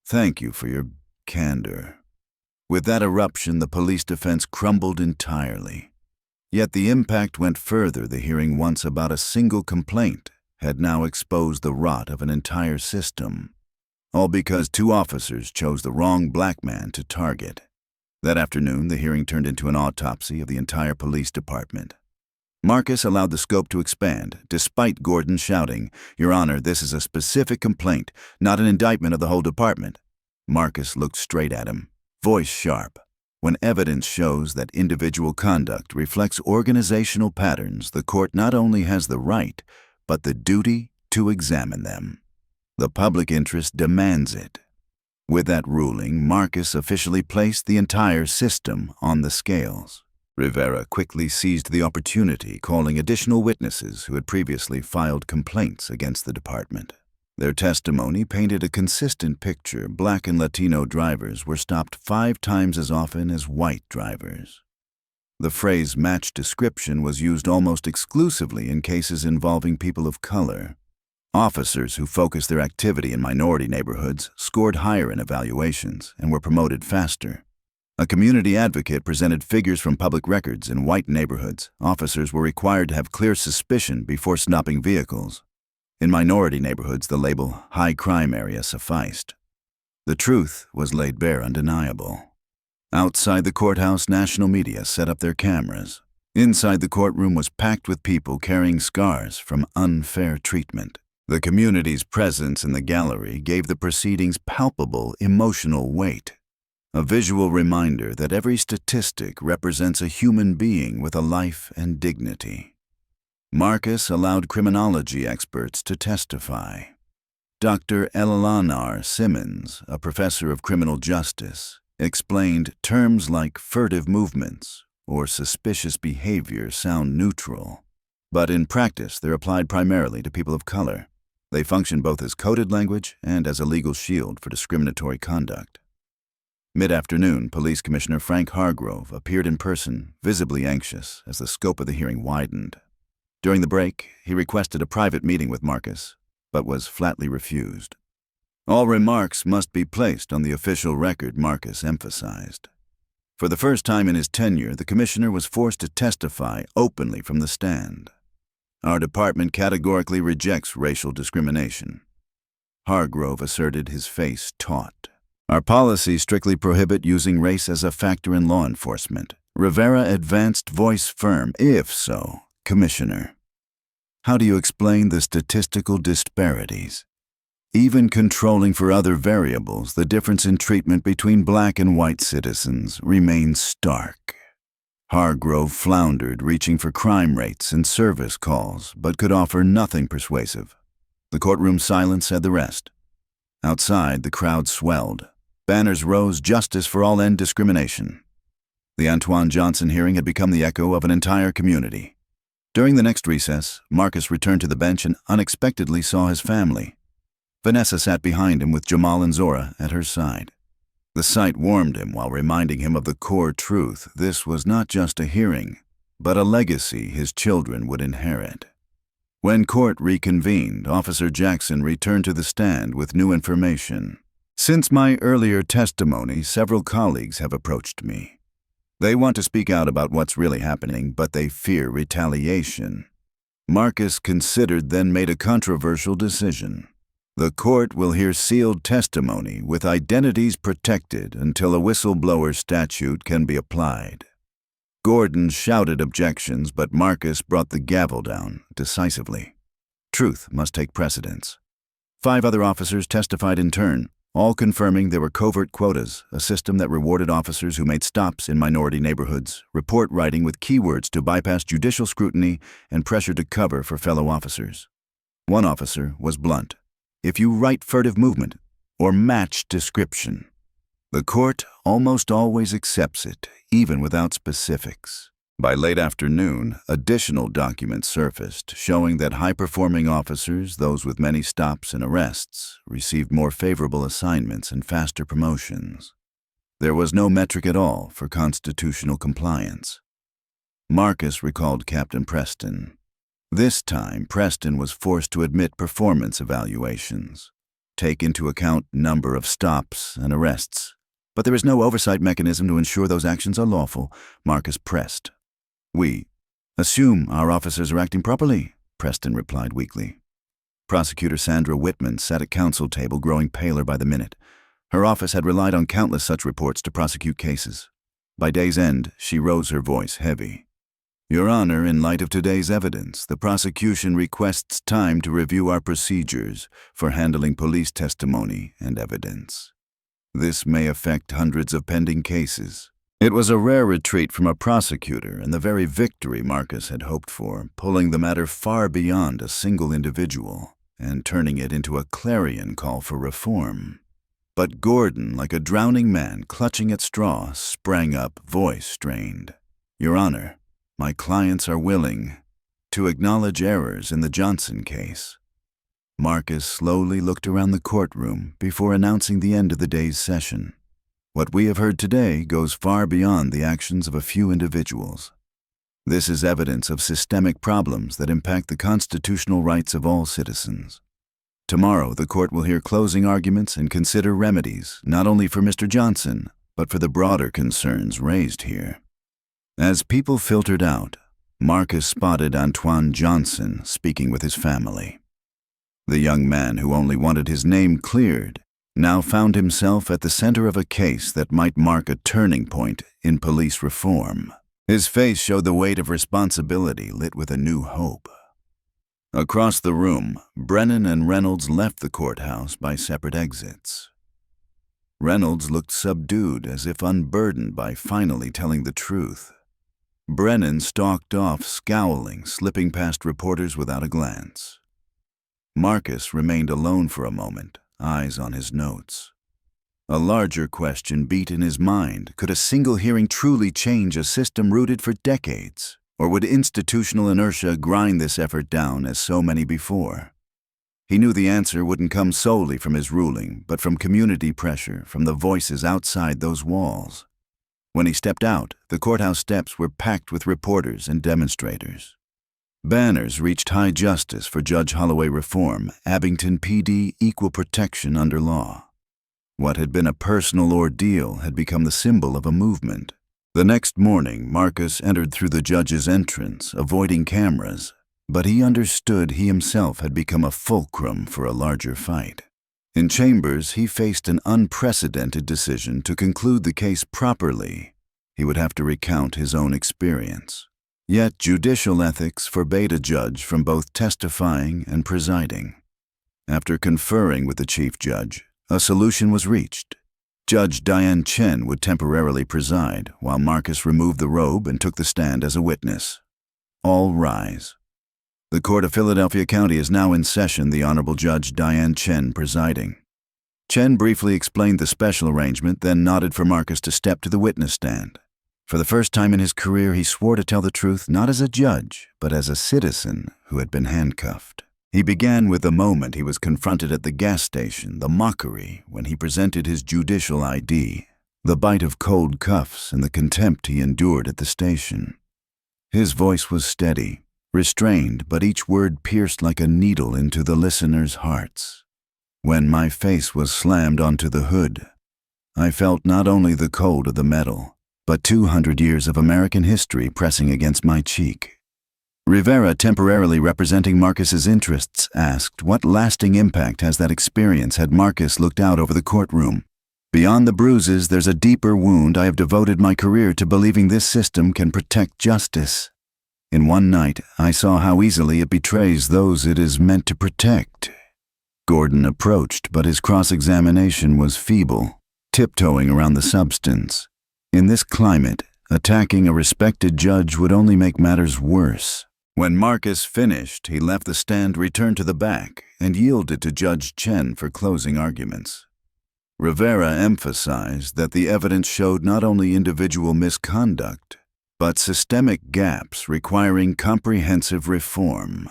Thank you for your candor." With that eruption, the police defense crumbled entirely. Yet the impact went further. The hearing, once about a single complaint, had now exposed the rot of an entire system. All because two officers chose the wrong black man to target. That afternoon, the hearing turned into an autopsy of the entire police department. Marcus allowed the scope to expand, despite Gordon shouting, "Your Honor, this is a specific complaint, not an indictment of the whole department." Marcus looked straight at him, voice sharp. "When evidence shows that individual conduct reflects organizational patterns, the court not only has the right, but the duty to examine them. The public interest demands it." With that ruling, Marcus officially placed the entire system on the scales. Rivera quickly seized the opportunity, calling additional witnesses who had previously filed complaints against the department. Their testimony painted a consistent picture. Black and Latino drivers were stopped 5 times as often as white drivers. The phrase "match description" was used almost exclusively in cases involving people of color. Officers who focused their activity in minority neighborhoods scored higher in evaluations and were promoted faster. A community advocate presented figures from public records. In white neighborhoods, officers were required to have clear suspicion before stopping vehicles. In minority neighborhoods, the label "high crime area" sufficed. The truth was laid bare, undeniable. Outside the courthouse, national media set up their cameras. Inside the courtroom was packed with people carrying scars from unfair treatment. The community's presence in the gallery gave the proceedings palpable emotional weight. A visual reminder that every statistic represents a human being with a life and dignity. Marcus allowed criminology experts to testify. Dr. Eleanor Simmons, a professor of criminal justice, explained terms like furtive movements or suspicious behavior sound neutral, but in practice they're applied primarily to people of color. They function both as coded language and as a legal shield for discriminatory conduct. Mid-afternoon, Police Commissioner Frank Hargrove appeared in person, visibly anxious as the scope of the hearing widened. During the break, he requested a private meeting with Marcus, but was flatly refused. "All remarks must be placed on the official record," Marcus emphasized. For the first time in his tenure, the commissioner was forced to testify openly from the stand. "Our department categorically rejects racial discrimination." Hargrove asserted, his face taut. "Our policies strictly prohibit using race as a factor in law enforcement." Rivera advanced, voice firm. "If so, Commissioner, how do you explain the statistical disparities? Even controlling for other variables, the difference in treatment between black and white citizens remains stark." Hargrove floundered, reaching for crime rates and service calls, but could offer nothing persuasive. The courtroom silence said the rest. Outside, the crowd swelled. Banners rose, "Justice for all, end discrimination." The Antoine Johnson hearing had become the echo of an entire community. During the next recess, Marcus returned to the bench and unexpectedly saw his family. Vanessa sat behind him with Jamal and Zora at her side. The sight warmed him while reminding him of the core truth. This was not just a hearing, but a legacy his children would inherit. When court reconvened, Officer Jackson returned to the stand with new information. "Since my earlier testimony, several colleagues have approached me. They want to speak out about what's really happening, but they fear retaliation." Marcus considered, then made a controversial decision. "The court will hear sealed testimony with identities protected until a whistleblower statute can be applied." Gordon shouted objections, but Marcus brought the gavel down decisively. Truth must take precedence. 5 other officers testified in turn, all confirming there were covert quotas, a system that rewarded officers who made stops in minority neighborhoods, report writing with keywords to bypass judicial scrutiny, and pressure to cover for fellow officers. One officer was blunt. if you write furtive movement or match description. The court almost always accepts it, even without specifics. By late afternoon, additional documents surfaced showing that high-performing officers, those with many stops and arrests, received more favorable assignments and faster promotions. There was no metric at all for constitutional compliance. Marcus recalled Captain Preston. This time, Preston was forced to admit performance evaluations, take into account number of stops and arrests. But there is no oversight mechanism to ensure those actions are lawful, Marcus pressed. We assume our officers are acting properly, Preston replied weakly. Prosecutor Sandra Whitman sat at counsel table, growing paler by the minute. Her office had relied on countless such reports to prosecute cases. By day's end, she rose, her voice heavy. Your Honor, in light of today's evidence, the prosecution requests time to review our procedures for handling police testimony and evidence. This may affect hundreds of pending cases. It was a rare retreat from a prosecutor and the very victory Marcus had hoped for, pulling the matter far beyond a single individual and turning it into a clarion call for reform. But Gordon, like a drowning man clutching at straw, sprang up, voice strained. Your Honor, my clients are willing to acknowledge errors in the Johnson case. Marcus slowly looked around the courtroom before announcing the end of the day's session. What we have heard today goes far beyond the actions of a few individuals. This is evidence of systemic problems that impact the constitutional rights of all citizens. Tomorrow, the court will hear closing arguments and consider remedies, not only for Mr. Johnson, but for the broader concerns raised here. As people filtered out, Marcus spotted Antoine Johnson speaking with his family. The young man who only wanted his name cleared now found himself at the center of a case that might mark a turning point in police reform. His face showed the weight of responsibility lit with a new hope. Across the room, Brennan and Reynolds left the courthouse by separate exits. Reynolds looked subdued, as if unburdened by finally telling the truth. Brennan stalked off, scowling, slipping past reporters without a glance. Marcus remained alone for a moment, eyes on his notes. A larger question beat in his mind. Could a single hearing truly change a system rooted for decades? Or would institutional inertia grind this effort down as so many before? He knew the answer wouldn't come solely from his ruling, but from community pressure, from the voices outside those walls. When he stepped out, the courthouse steps were packed with reporters and demonstrators. Banners reached high justice for Judge Holloway reform, Abington PD equal protection under law. What had been a personal ordeal had become the symbol of a movement. The next morning, Marcus entered through the judge's entrance, avoiding cameras, but he understood he himself had become a fulcrum for a larger fight. In chambers, he faced an unprecedented decision to conclude the case properly. He would have to recount his own experience. Yet judicial ethics forbade a judge from both testifying and presiding. After conferring with the chief judge, a solution was reached. Judge Diane Chen would temporarily preside, while Marcus removed the robe and took the stand as a witness. All rise. The Court of Philadelphia County is now in session, the Honorable Judge Diane Chen presiding. Chen briefly explained the special arrangement, then nodded for Marcus to step to the witness stand. For the first time in his career, he swore to tell the truth not as a judge, but as a citizen who had been handcuffed. He began with the moment he was confronted at the gas station, the mockery when he presented his judicial ID, the bite of cold cuffs and the contempt he endured at the station. His voice was steady, restrained, but each word pierced like a needle into the listeners' hearts. When my face was slammed onto the hood, I felt not only the cold of the metal, but 200 years of American history pressing against my cheek. Rivera, temporarily representing Marcus's interests, asked, what lasting impact has that experience had? Marcus looked out over the courtroom. Beyond the bruises, there's a deeper wound. I have devoted my career to believing this system can protect justice. In one night, I saw how easily it betrays those it is meant to protect. Gordon approached, but his cross-examination was feeble, tiptoeing around the substance. In this climate, attacking a respected judge would only make matters worse. When Marcus finished, he left the stand, returned to the back, and yielded to Judge Chen for closing arguments. Rivera emphasized that the evidence showed not only individual misconduct, but systemic gaps requiring comprehensive reform.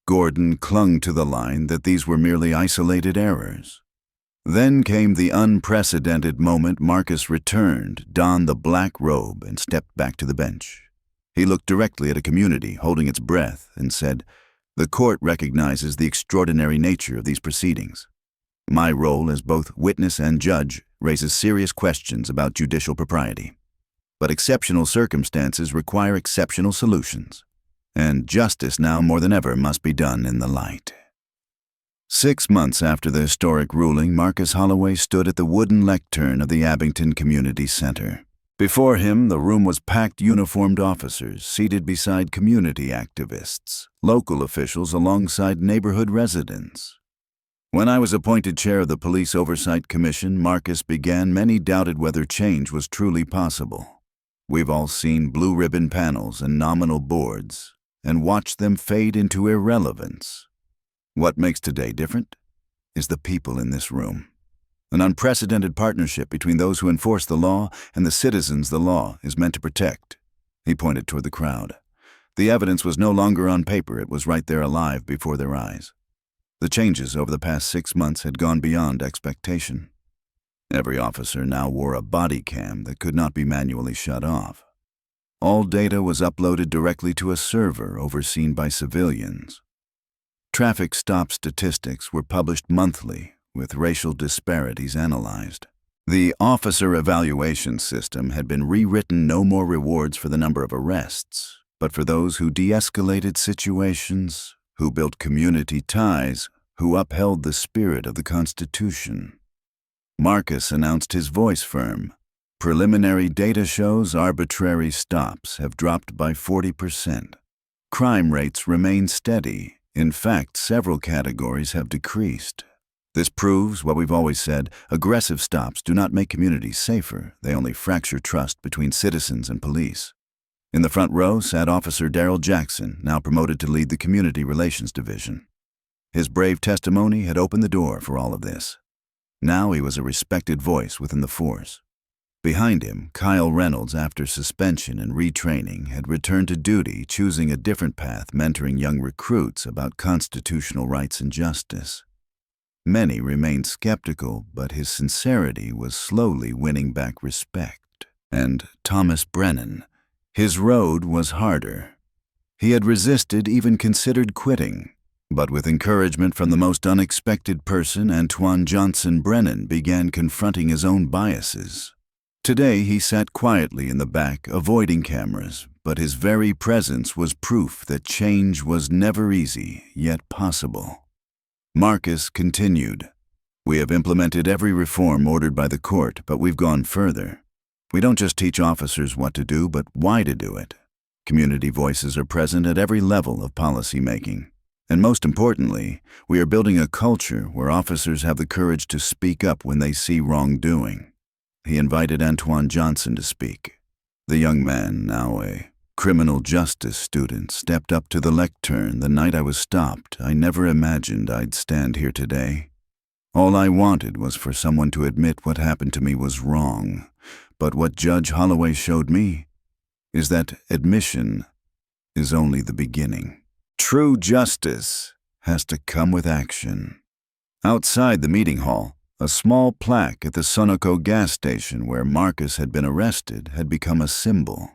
Gordon clung to the line that these were merely isolated errors. Then came the unprecedented moment Marcus returned, donned the black robe, and stepped back to the bench. He looked directly at a community holding its breath and said, "The court recognizes the extraordinary nature of these proceedings. My role as both witness and judge raises serious questions about judicial propriety. But exceptional circumstances require exceptional solutions, and justice now more than ever must be done in the light." 6 months after the historic ruling, Marcus Holloway stood at the wooden lectern of the Abington Community Center. Before him, the room was packed uniformed officers seated beside community activists, local officials alongside neighborhood residents. "When I was appointed chair of the Police Oversight Commission," Marcus began, "many doubted whether change was truly possible. We've all seen blue ribbon panels and nominal boards and watched them fade into irrelevance. What makes today different is the people in this room. An unprecedented partnership between those who enforce the law and the citizens the law is meant to protect." He pointed toward the crowd. The evidence was no longer on paper, it was right there alive before their eyes. The changes over the past 6 months had gone beyond expectation. Every officer now wore a body cam that could not be manually shut off. All data was uploaded directly to a server overseen by civilians. Traffic stop statistics were published monthly, with racial disparities analyzed. The officer evaluation system had been rewritten: no more rewards for the number of arrests, but for those who de-escalated situations, who built community ties, who upheld the spirit of the Constitution. Marcus announced his voice firm. "Preliminary data shows arbitrary stops have dropped by 40%. Crime rates remain steady. In fact, several categories have decreased. This proves what we've always said: aggressive stops do not make communities safer, they only fracture trust between citizens and police." In the front row sat Officer Daryl Jackson, now promoted to lead the Community Relations Division. His brave testimony had opened the door for all of this. Now he was a respected voice within the force. Behind him, Kyle Reynolds, after suspension and retraining, had returned to duty, choosing a different path, mentoring young recruits about constitutional rights and justice. Many remained skeptical, but his sincerity was slowly winning back respect. And Thomas Brennan, his road was harder. He had resisted, even considered quitting. But with encouragement from the most unexpected person, Antoine Johnson Brennan began confronting his own biases. Today he sat quietly in the back, avoiding cameras, but his very presence was proof that change was never easy, yet possible. Marcus continued, "We have implemented every reform ordered by the court, but we've gone further. We don't just teach officers what to do, but why to do it. Community voices are present at every level of policy making. And most importantly, we are building a culture where officers have the courage to speak up when they see wrongdoing." He invited Antoine Johnson to speak. The young man, now a criminal justice student, stepped up to the lectern. "The night I was stopped, I never imagined I'd stand here today. All I wanted was for someone to admit what happened to me was wrong. But what Judge Holloway showed me is that admission is only the beginning. True justice has to come with action." Outside the meeting hall, a small plaque at the Sunoco gas station where Marcus had been arrested had become a symbol.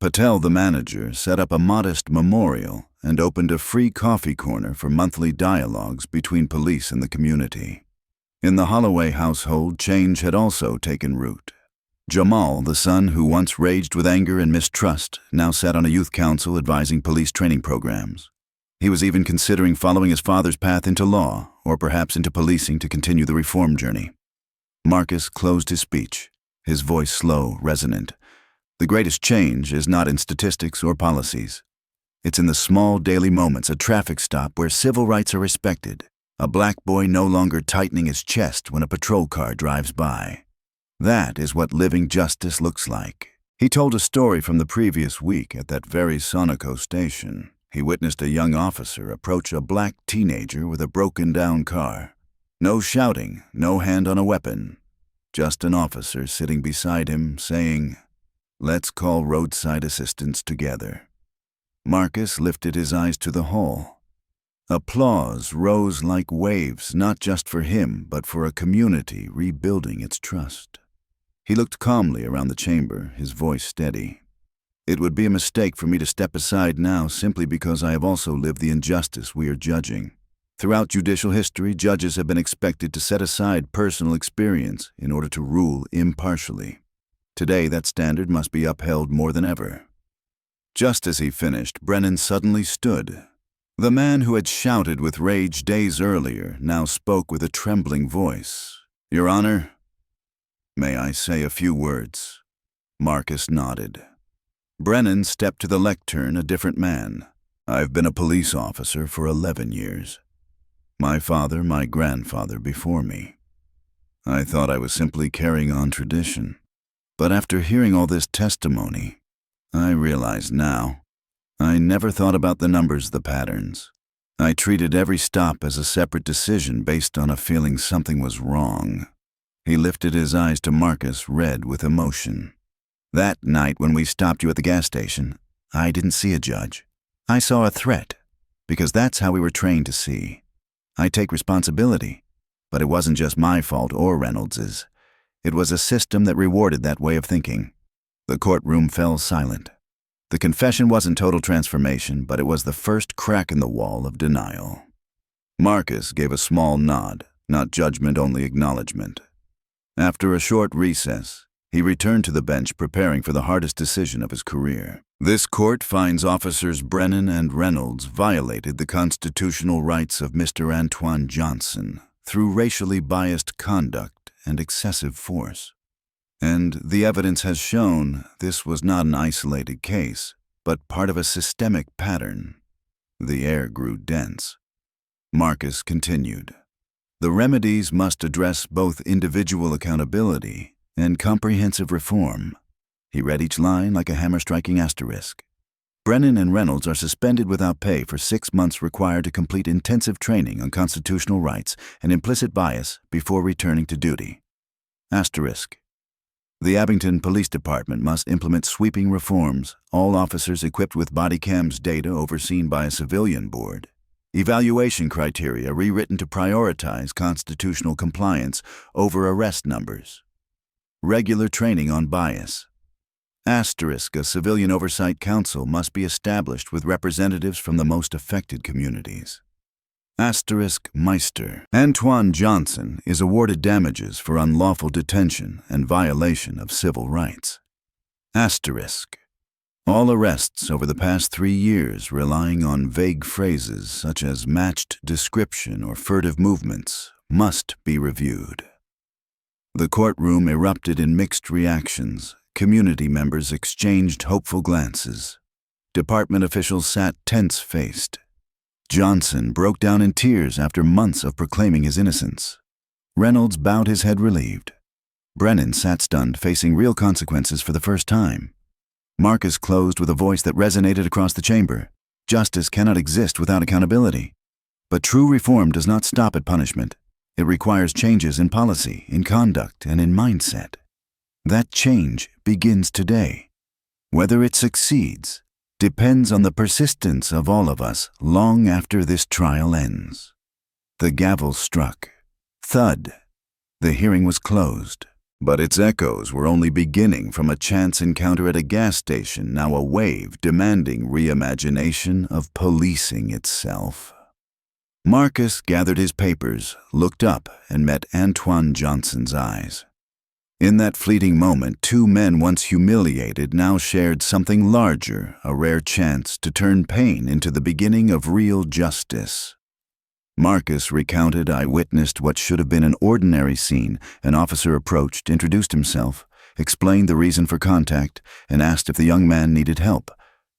Patel, the manager, set up a modest memorial and opened a free coffee corner for monthly dialogues between police and the community. In the Holloway household, change had also taken root. Jamal, the son who once raged with anger and mistrust, now sat on a youth council advising police training programs. He was even considering following his father's path into law, or perhaps into policing to continue the reform journey. Marcus closed his speech, his voice slow, resonant. "The greatest change is not in statistics or policies. It's in the small daily moments, a traffic stop where civil rights are respected, a black boy no longer tightening his chest when a patrol car drives by. That is what living justice looks like." He told a story from the previous week at that very Sunoco station. he witnessed a young officer approach a black teenager with a broken-down car. No shouting, no hand on a weapon, just an officer sitting beside him saying, "Let's call roadside assistance together." Marcus lifted his eyes to the hall. Applause rose like waves, not just for him, but for a community rebuilding its trust. He looked calmly around the chamber, his voice steady. "It would be a mistake for me to step aside now simply because I have also lived the injustice we are judging. Throughout judicial history, judges have been expected to set aside personal experience in order to rule impartially. Today, that standard must be upheld more than ever." Just as he finished, Brennan suddenly stood. The man who had shouted with rage days earlier now spoke with a trembling voice. "Your Honor, may I say a few words?" Marcus nodded. Brennan stepped to the lectern, a different man. "I've been a police officer for 11 years. My father, my grandfather before me. I thought I was simply carrying on tradition. But after hearing all this testimony, I realize now, I never thought about the numbers, the patterns. I treated every stop as a separate decision based on a feeling something was wrong." He lifted his eyes to Marcus, red with emotion. "That night when we stopped you at the gas station, I didn't see a judge. I saw a threat, because that's how we were trained to see. I take responsibility, but it wasn't just my fault or Reynolds's. It was a system that rewarded that way of thinking." The courtroom fell silent. The confession wasn't total transformation, but it was the first crack in the wall of denial. Marcus gave a small nod, not judgment, only acknowledgement. After a short recess, he returned to the bench preparing for the hardest decision of his career. This court finds officers Brennan and Reynolds violated the constitutional rights of Mr. Antoine Johnson through racially biased conduct and excessive force. And the evidence has shown this was not an isolated case, but part of a systemic pattern. The air grew dense. Marcus continued. "The remedies must address both individual accountability and comprehensive reform." He read each line like a hammer-striking asterisk. "Brennan and Reynolds are suspended without pay for 6 months, required to complete intensive training on constitutional rights and implicit bias before returning to duty. Asterisk. The Abington Police Department must implement sweeping reforms, all officers equipped with body cams data overseen by a civilian board. Evaluation criteria rewritten to prioritize constitutional compliance over arrest numbers. Regular training on bias. Asterisk, a civilian oversight council must be established with representatives from the most affected communities. Asterisk Meister. Antoine Johnson is awarded damages for unlawful detention and violation of civil rights. Asterisk. All arrests over the past 3 years relying on vague phrases such as matched description or furtive movements must be reviewed." The courtroom erupted in mixed reactions. Community members exchanged hopeful glances. Department officials sat tense-faced. Johnson broke down in tears after months of proclaiming his innocence. Reynolds bowed his head relieved. Brennan sat stunned, facing real consequences for the first time. Marcus closed with a voice that resonated across the chamber. Justice cannot exist without accountability. But true reform does not stop at punishment. It requires changes in policy, in conduct, and in mindset. That change begins today. Whether it succeeds depends on the persistence of all of us long after this trial ends. The gavel struck. Thud. The hearing was closed. But its echoes were only beginning from a chance encounter at a gas station, now a wave demanding reimagination of policing itself. Marcus gathered his papers, looked up, and met Antoine Johnson's eyes. In that fleeting moment, 2 men once humiliated now shared something larger, a rare chance to turn pain into the beginning of real justice. Marcus recounted, "I witnessed what should have been an ordinary scene. An officer approached, introduced himself, explained the reason for contact, and asked if the young man needed help.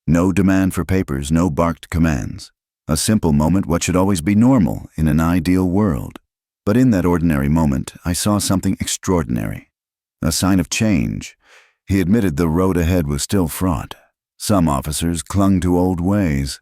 No demand for papers, no barked commands. A simple moment, what should always be normal in an ideal world. But in that ordinary moment, I saw something extraordinary. A sign of change. He admitted the road ahead was still fraught. Some officers clung to old ways.